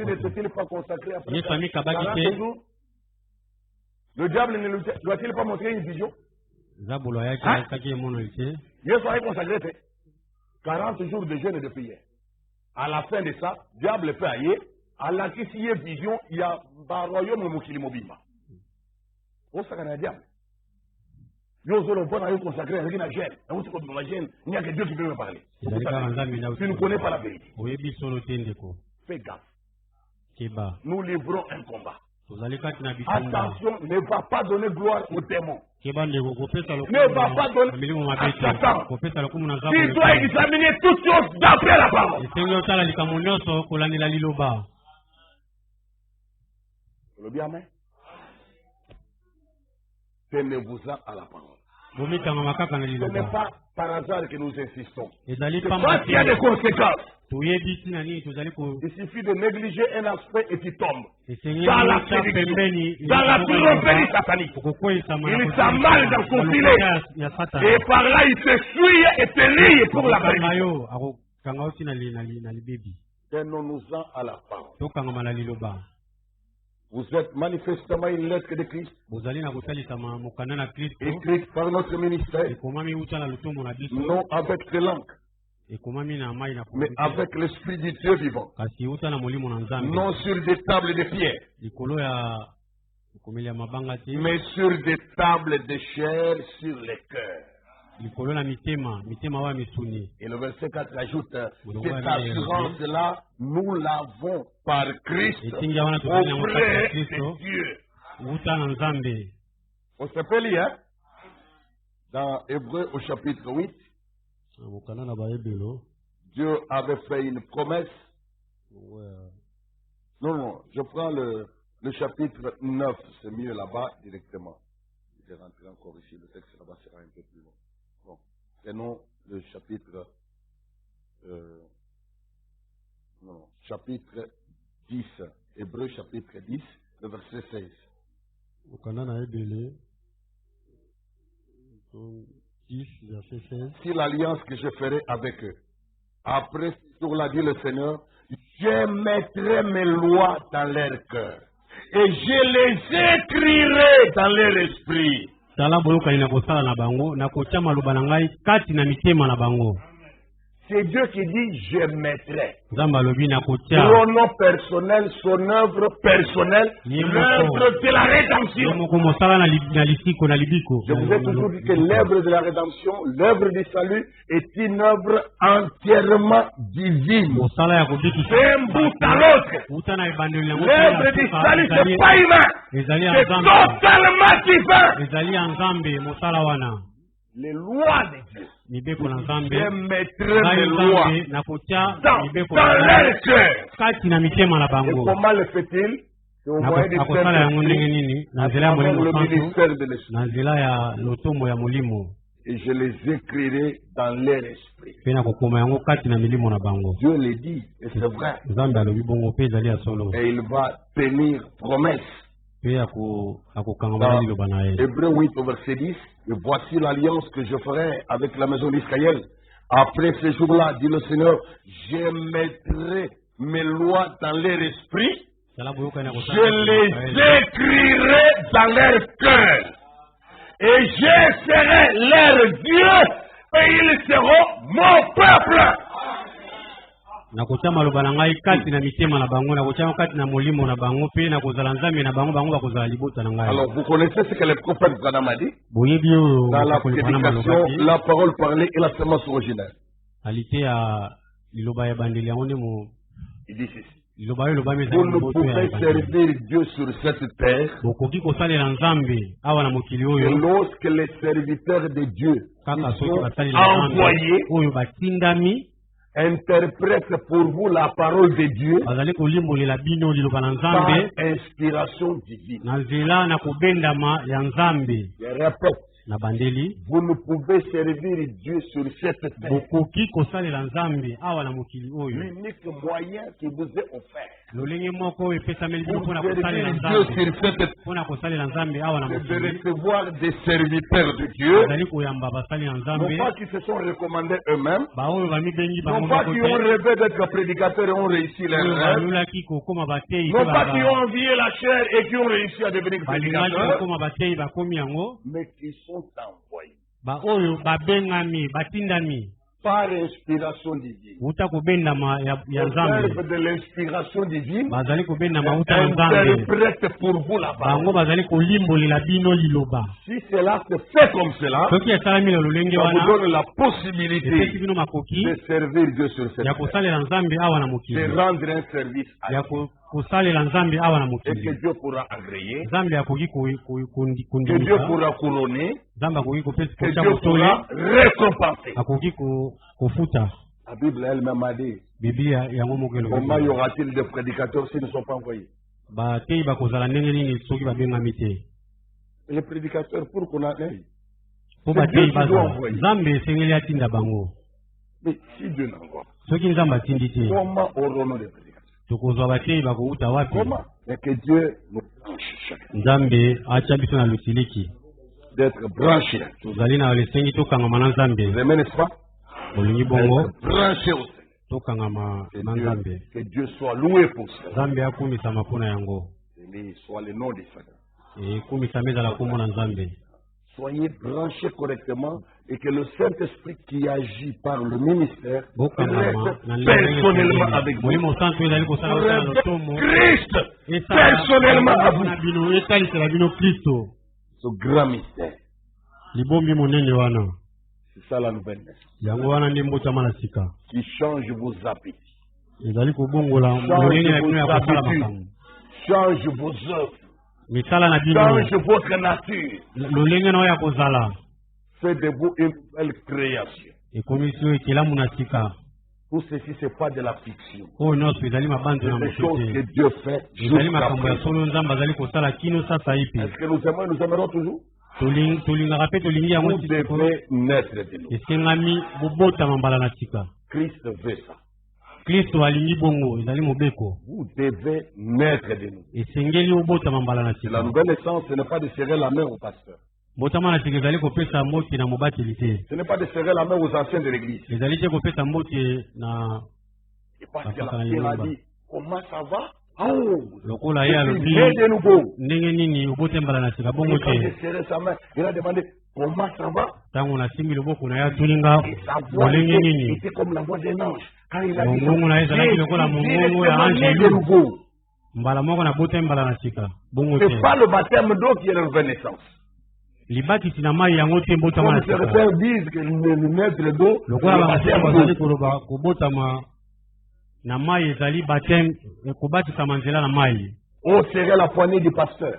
n'était-il pas consacré après 40 jours? Le diable ne doit-il pas montrer une vision? Jésus a consacré 40 jours de jeûne et de prière. À la fin de ça, le diable peut aller. À la vision, il y a un royaume de Mobimba. Où est-ce qu'il y a un diable? Il n'y a que Dieu qui peut me parler. Tu ne connais pas la vérité. Fais gaffe. Nous livrons un combat. Attention, ne va pas donner gloire aux démons. Ne va pas donner à Satan. Tu dois examiner toutes choses d'après la parole. Le bien, mais tenez-vous-en à la parole. Ce n'est pas par hasard que nous insistons. C'est parce qu'il y a des conséquences. Il suffit de négliger un aspect et tu tombes dans la séduction, dans la tromperie satanique. Il s'amale dans son filet. Et par là, il se suit et te lie pour la bénédiction. Tenons-nous-en à la parole. Vous êtes manifestement une lettre de Christ, écrite par notre ministère, non avec des langues, mais avec l'esprit du Dieu vivant, non sur des tables de pierre, mais sur des tables de chair sur les cœurs. Et le verset 4 ajoute, cette assurance-là, nous l'avons par Christ auprès de Dieu. On s'appelle hier, dans Hébreux au chapitre 8, Dieu avait fait une promesse. Non, je prends le chapitre 9, c'est mieux là-bas directement. Je vais rentrer encore ici, le texte là-bas sera un peu plus long. Bon, prenons le chapitre, chapitre 10, Hébreux chapitre 10, le verset 16. Si l'alliance que je ferai avec eux, après ce jour-là, dit le Seigneur, je mettrai mes lois dans leur cœur et je les écrirai dans leur esprit. C'est Dieu qui dit je mettrai. Pronom personnel, son œuvre personnelle, l'œuvre de la rédemption. Je vous ai toujours dit que l'œuvre de la rédemption, l'œuvre du salut est une œuvre entièrement divine. D'un bout à l'autre. L'œuvre du salut, ce n'est pas humain. C'est totalement divin. Les lois de Dieu. Je mettrai mes lois dans leur cœur. Et comment le fait-il? C'est au moyen du Saint-Esprit, à travers le ministère de l'Esprit. Et je les écrirai dans leur esprit. Dieu le dit, et c'est vrai. Et il va tenir promesse. Hébreux 8 au verset 10, et voici l'alliance que je ferai avec la maison d'Israël. Après ce jour-là, dit le Seigneur, je mettrai mes lois dans leur esprit, je les écrirai dans leur cœur, et je serai leur Dieu, et ils seront mon peuple. Alors vous connaissez ce que le prophète Branham a dit dans la prédication, la parole parlée et la semence originelle. Il dit ceci: vous ne pouvez servir Dieu sur cette terre que lorsque les serviteurs de Dieu sont envoyés, interprète pour vous la parole de Dieu par inspiration divine. Je répète, vous ne pouvez servir Dieu sur cette terre. L'unique moyen qui vous est offert pour servir Dieu sur cette terre, c'est de recevoir des serviteurs de Dieu, non pas qui se sont recommandés eux-mêmes, non pas qui ont rêvé d'être prédicateurs et ont réussi leur rêve, non pas qui ont envié la chair et qui ont réussi à devenir prédicateurs, mais qui sont envoyés par inspiration divine. Au terme de l'inspiration divine, interprète pour vous la parole. Si cela se fait comme cela, ça vous donne la possibilité de servir Dieu sur cette terre, de rendre un service à Dieu. kosalela nzambe awa na et mokili. que Dieu pourra agréer, Nzambe akoki que Dieu kundimisa. pourra couronner, Nzambe akoki que kopesa Dieu pourra récompenser. akoki kofuta. La Bible elle-même a dit, Biblia yango mokelo. comment y aura-t-il des prédicateurs s'ils ne sont pas envoyés? Bateyi bakozala ndenge nini soki babengami te. Les prédicateurs, pour qu'on aille. Po bateyi bazala. Nzambe esengeli atinda bango. Mais si Dieu n'envoie, Soki nzambe atindi te, comment aurons-nous des prédicateurs? tokozwa bateyi bakouta wapi? Comment? Et que Dieu nous branche chacun. Nzambe atia biso na lutiliki. D'être branché. Tozali na lesengi tokangama na nzambe. Vous aimez, n'est-ce pas? Bolingi bongo D'être branché au Seigneur. tokangama na nzambe. Que Dieu soit loué pour ça. Nzambe akumisama mpona yango. Béni soit le nom du Seigneur. Ekumisama ezala kombo na nzambe. Soyez branchés correctement et que le Saint-Esprit qui agit par le ministère Bokangama reste na personnellement avec vous. molimo santo ezali kosala kosala lotomo. Christ personnellement à vous. na bino etalisela bino Kristo. Ce grand mystère. Libombi monene wana. C'est ça la nouvelle naissance. Yango wana nde mbotama na sika. Qui change vos appétits. Ezali kobongola molenge na bino ya kosala makambo. Change vos œuvres. Misala na bino. Change votre nature. Lolenge na oyo ya kozala. Faites de vous une nouvelle création. Ekomisi oyo ekelamu na sika. Tout ceci, ce n'est pas de la fiction. Oyo nyonso ezali mabanzo na C'est des choses moto que te. Dieu fait Ezali jusqu'à makambo ya présent. solo nzambe azali kosala kino sasa ipi. Est-ce que nous aimons et nous aimerons toujours? Tolingaka mpe tolingi yango Vous devez naître de nous. esengami bobotama mbala na sika. Christ veut ça. Kristo alingi bongo ezali mobeko. Vous devez naître de nous. Esengeli obotama mbala na La sika. nouvelle naissance, ce n'est pas de serrer la main au pasteur. Botama na sika ezali kopesa mbote na mobateli te. Ce n'est pas de serrer la main aux anciens de l'église. Ezali te kopesa mbote na Et parce que la a dit, comment ça va? lokola ye alobi J'ai de nouveau. ndenge nini obote mbala na sika bongo Et quand te. j'ai serré sa main, il a demandé, comment ça va? Ntango nasimbi loboko na ye atulinga Et sa voix molenge nini. était comme la voix d'un ange. Quand il a dit, mongongo na ye ezalaki lokola mongongo ya ange de elu. nouveau. Mbala moko na bote mbala na sika bongo C'est te. pas le baptême d'eau qui est la nouvelle naissance. Libatisi na mai yango te mbotama Comme na sika. certains disent que le maître d'eau, c'est lokola le bamosusu baptême bazali d'eau. koloba kobotama na mai ezali bateme kobatisama nzela na mai On serrait la poignée du pasteur.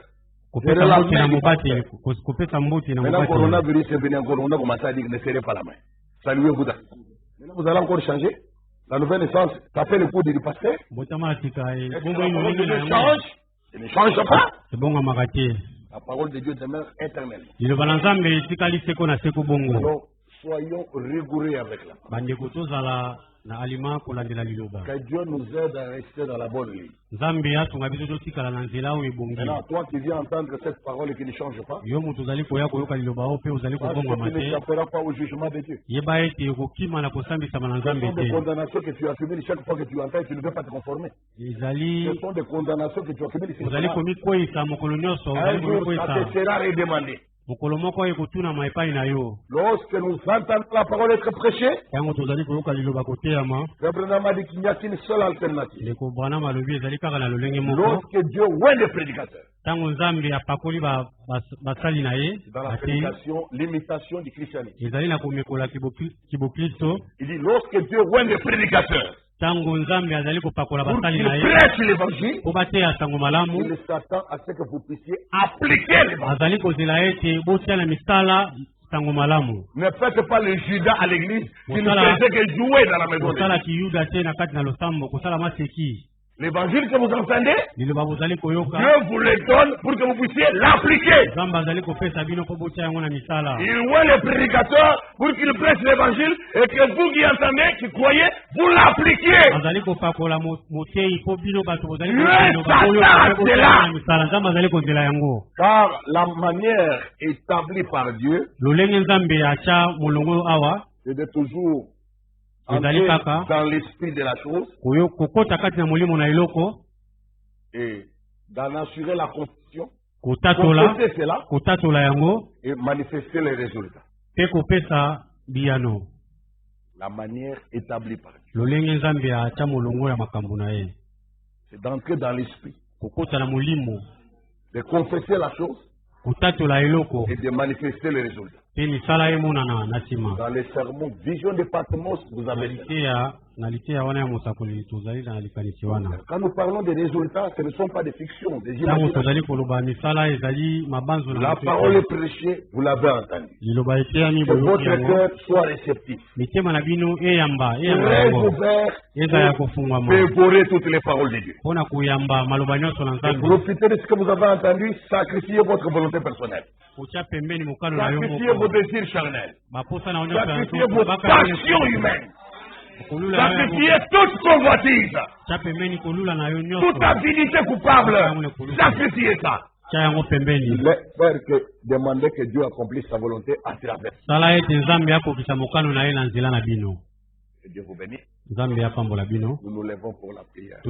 kopesa mbote na mobateli kopesa mbote na Maintenant, mobateli. coronavirus est venu encore, on a commencé à dire que ne serrez pas la main. Saluez Bouddha. Maintenant, vous allez encore changer. La nouvelle naissance, tapez le coude du pasteur. mbotama na sika Est-ce que bongo la ino parole de ndenge na Dieu yango change? Elle ne change pas. ebongamaka te. La parole de Dieu demeure éternellement. liloba na nzambe etikali seko na seko bongo. Alors, soyons rigoureux avec la parole. bandeko tozala na alima kolandela liloba. Que Dieu nous aide à rester dans la bonne ligne. nzambe asunga biso totikala na nzela oyo ebongi. Maintenant, toi qui viens entendre cette parole et qui ne change pas, yo moto ozali koya koyoka liloba oyo mpe ozali sache que kobongama tu ne te. échapperas pas au jugement de Dieu. yeba ete okokima na kosambisama na Ce nzambe sont des te. condamnations que tu accumules chaque fois que tu entends et tu ne veux pas te conformer. ezali Ce sont des condamnations que tu accumules. ozali komikweyisa mokolo nyonso Un ozali jour, ça komikweyisa te sera redemandé. mokolo moko oyo ekotunama epai na yo. Lorsque nous entendons la parole être prêchée, ntango tozali koyoka liloba koteyama le Branham a dit qu'il n'y a qu'une seule alternative. ndeko branam alobi ezali kaka na lolenge moko. Lorsque Dieu oint des prédicateurs, ntango nzambe apakoli basali na ye dans la atei prédication, l'imitation du christianisme. ezali na komekola kiboklisto. Il dit, lorsque Dieu oint des prédicateurs, ntango nzambe azali kopakola pour basali qu'ils na ye prêchent l'évangile, mpo bateya sango malamu, il s'attend à ce que vous puissiez appliquer l'évangile. azali kozela ete botia na misala sango malamu. Ne faites pas le Judas à l'église qui ne Voilà. faisait que jouer dans la maison de Dieu. kosala kiyuda te na kati na losambo kosala maseki. L'évangile que vous entendez, liloba bozali koyoka Dieu vous le donne pour que vous puissiez l'appliquer. nzambe azali kopesa bino mpo botia yango na misala. Il oint les prédicateurs pour qu'ils prêchent l'évangile et que vous qui entendez, qui croyez, vous l'appliquiez. azali kopakola motei mpo bino bato bozali Yes, koyoka oyo Satan, botia c'est là. na misala. nzambe azali kozela yango. Car la manière établie par Dieu, lolenge nzambe atya molongo awa c'est de toujours ezali entrer kaka dans l'esprit de la chose kokota kati na molimo na eloko, et d'en assurer la confession, kotatola confesser cela kotatola yango et manifester les résultats. mpe kopesa biyano. La manière établie par Dieu, lolenge nzambe atya molongo ya makambo na ye c'est d'entrer dans l'esprit, kokota na molimo, de confesser la chose kotatola eloko et de manifester les résultats. Dans les sermons Vision de Patmos, vous avez dit. Quand nous parlons des résultats, ce ne sont pas des fictions, des imaginations. La parole est prêchée, vous l'avez entendu. Que votre cœur soit réceptif. Très ouvert pour dévorer toutes les paroles de Dieu. Et profitez de ce que vous avez entendu, sacrifiez votre volonté personnelle. Sacrifiez vos désirs charnels. Sacrifiez vos passions humaines. Sacrifiez toute convoitise. Toute avidité coupable. Sacrifiez ça. Il est faire que demander que Dieu accomplisse sa volonté à travers. Que Dieu vous bénisse. Nous nous levons pour la prière.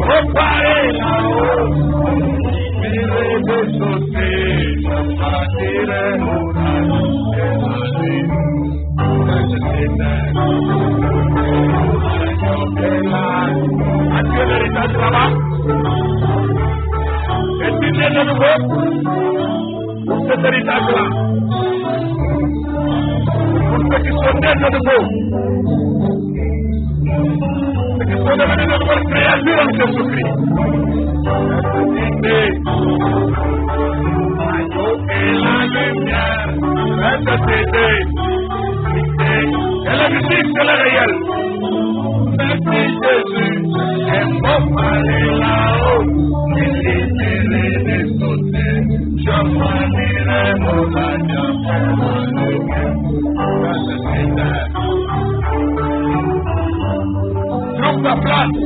Reparé la voz, message-là. Pour ceux qui sont nés de nouveau. Ceux qui sont devenus de nouvelles créatures en Jésus-Christ. Et la lumière, cette cité, et la musique, c'est le réel. Merci Jésus, est mort aller là-haut, il libéré des sautés, je m'anirai au radio, trouve ta place,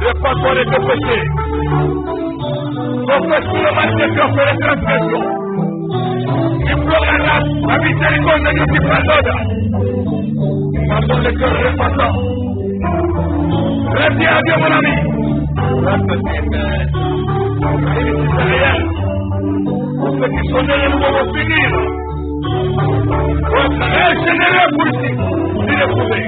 le passeport est péché. Confesse tout le mal que tu as fait les transgressions. Implorera la miséricorde de Dieu qui pardonne. Pardonne le cœur repentant. Reviens à Dieu, mon ami. C'est réel. Pour ceux qui sont nés de nouveau vont finir. Pour être régénérés pour ici. Si l'éprouver.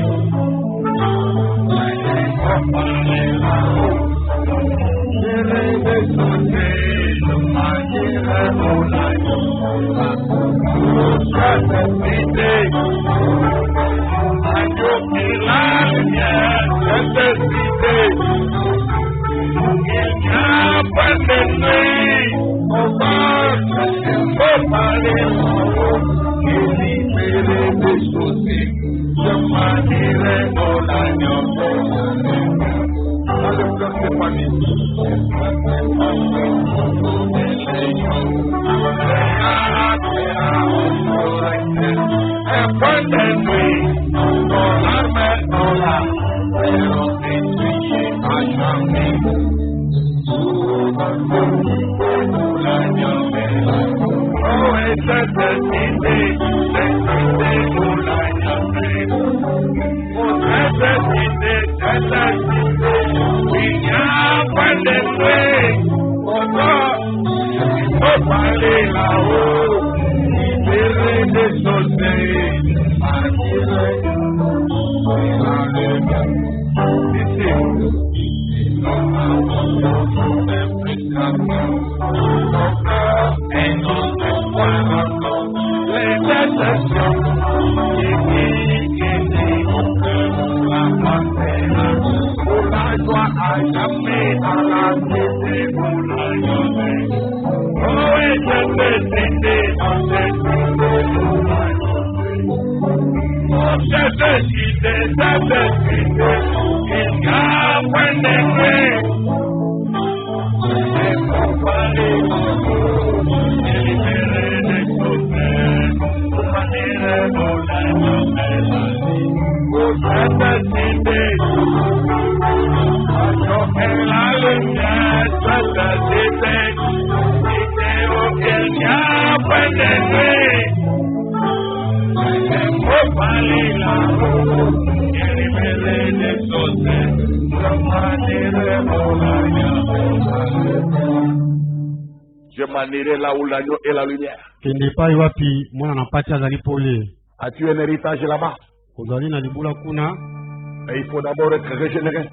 Je m'anirai là où l'agneau et la lumière. As-tu un héritage là-bas? Et il faut d'abord être régénéré.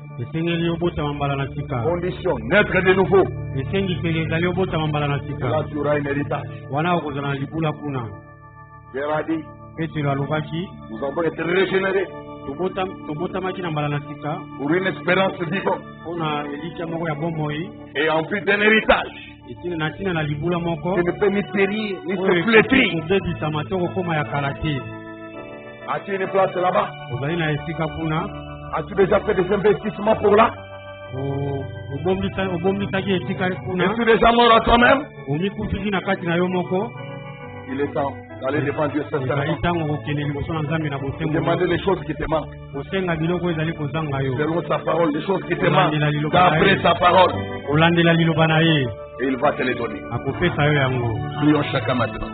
Condition, naître de nouveau. Là, tu auras un héritage. Pierre a dit, nous avons été régénérés pour une espérance vivante et en plus d'un héritage qui ne peut ni périr ni se flétrir. As-tu une place là-bas? As-tu déjà fait des investissements pour là? Es-tu déjà mort à toi-même? Il est temps d'aller devant Dieu sincèrement. Demander les choses qui te manquent. Selon sa parole, les choses qui te manquent. D'après sa parole. Et il va te les donner. Prions chacun maintenant.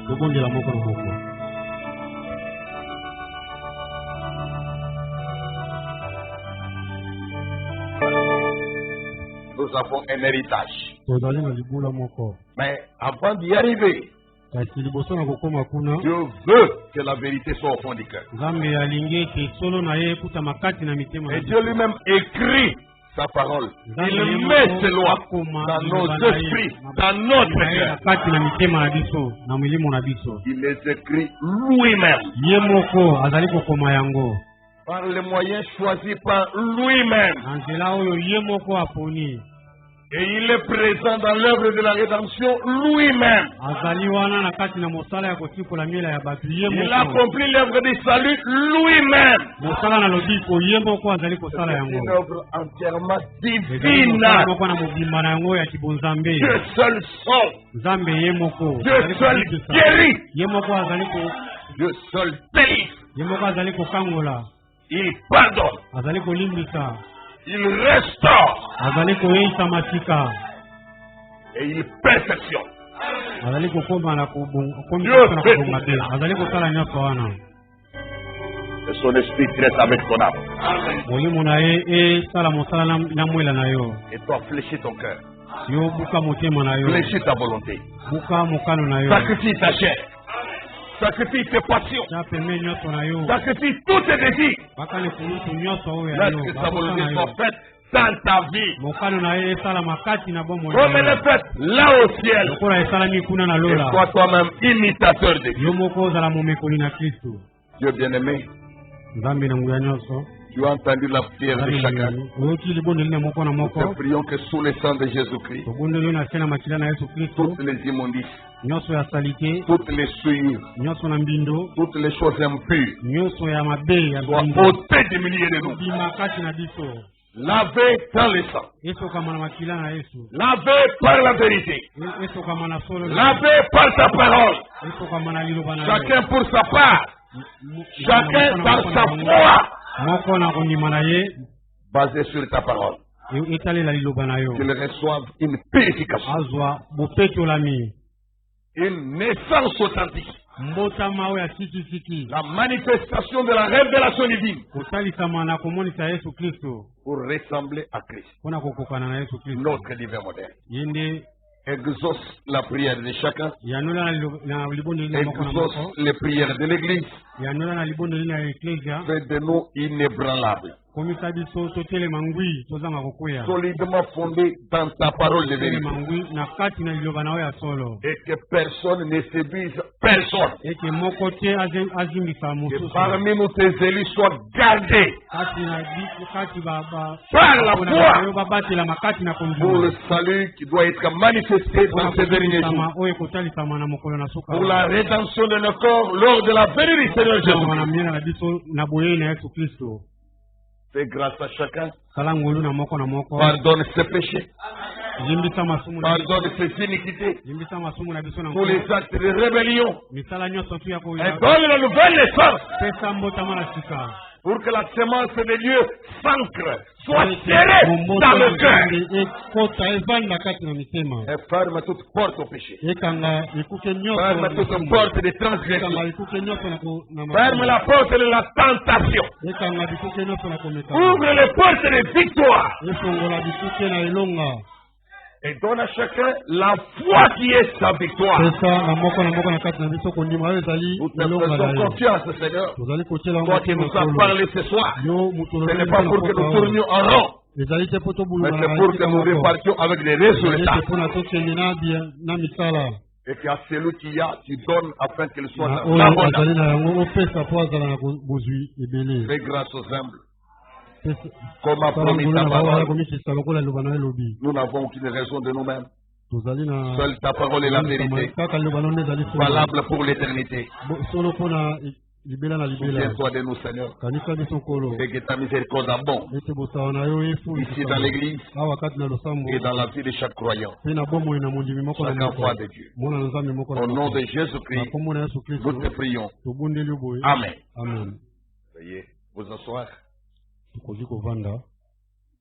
Nous avons un héritage. Mais avant d'y arriver, Dieu veut que la vérité soit au fond du cœur. Et Dieu lui-même écrit sa parole. Il met ses lois dans nos esprits, dans notre cœur. Il les écrit lui-même. Par les moyens choisis par lui-même. Et il est présent dans l'œuvre de la rédemption lui-même. Il accomplit l'œuvre du salut lui-même. C'est une œuvre entièrement divine. Dieu seul sauve. Dieu seul guérit. Dieu seul délivre. Il pardonne. Il restaure. Et il perfectionne. Dieu fait et son esprit traite avec ton âme. Et toi, fléchis ton cœur. Fléchis ta volonté. Sacrifie ta chair. Sacrifie tes passions. Sacrifie tous tes désirs. Laisse que sa volonté soit faite dans ta vie. Comme elle est faite là au ciel. Et sois toi-même imitateur de Dieu. Dieu bien-aimé, tu as entendu la prière de chacun. Nous te prions que sous le sang de Jésus-Christ, toutes les immondices, toutes les souillures, toutes les choses impures soient ôtées du milieu de nous. Lavé dans le sang. Lavé par la vérité. Lavé par ta parole. Chacun pour sa part. Chacun par sa foi. Basé sur ta parole. Qu'ils reçoivent une purification. Une naissance authentique. La manifestation de la révélation divine. Pour ressembler à Christ. Notre divin modèle. Exauce la prière de chacun. Exauce les prières de l'Église. Fais de nous inébranlables. Solidement fondé dans ta parole de vérité. Et que personne ne séduise personne. Et parmi nous tes élus soient gardés par la foi pour le salut qui doit être manifesté dans ces derniers jours. Pour la rédemption de nos corps lors de la venue du Seigneur Jésus-Christ. Fais grâce à chacun. Pardonne ses péchés. Pardonne ses iniquités. Tous les actes de rébellion. Et donne la nouvelle naissance. Pour que la semence de Dieu s'ancre, soit serrée dans le cœur. Et ferme toute porte au péché. Ferme toute porte de transgression. Ferme la porte de la tentation. Ouvre les portes de victoire. Et donne à chacun la foi qui est sa victoire. Nous te faisons confiance, Seigneur. Toi qui nous as parlé ce soir, ce n'est pas pour que nous tournions en rond, mais c'est pour que nous repartions avec des résultats. Et qu'à celui qui y a, tu donnes afin qu'il soit dans l'abondance. Fais grâce aux humbles. Comme a promis ta parole, nous n'avons aucune raison de nous-mêmes. Seule ta parole est la vérité, valable pour l'éternité. Souviens-toi de nous, Seigneur, et que ta miséricorde abonde ici dans l'église et dans la vie de chaque croyant, chaque enfant de Dieu. Au nom de Jésus-Christ, nous te prions. Amen. Veuillez vous asseoir.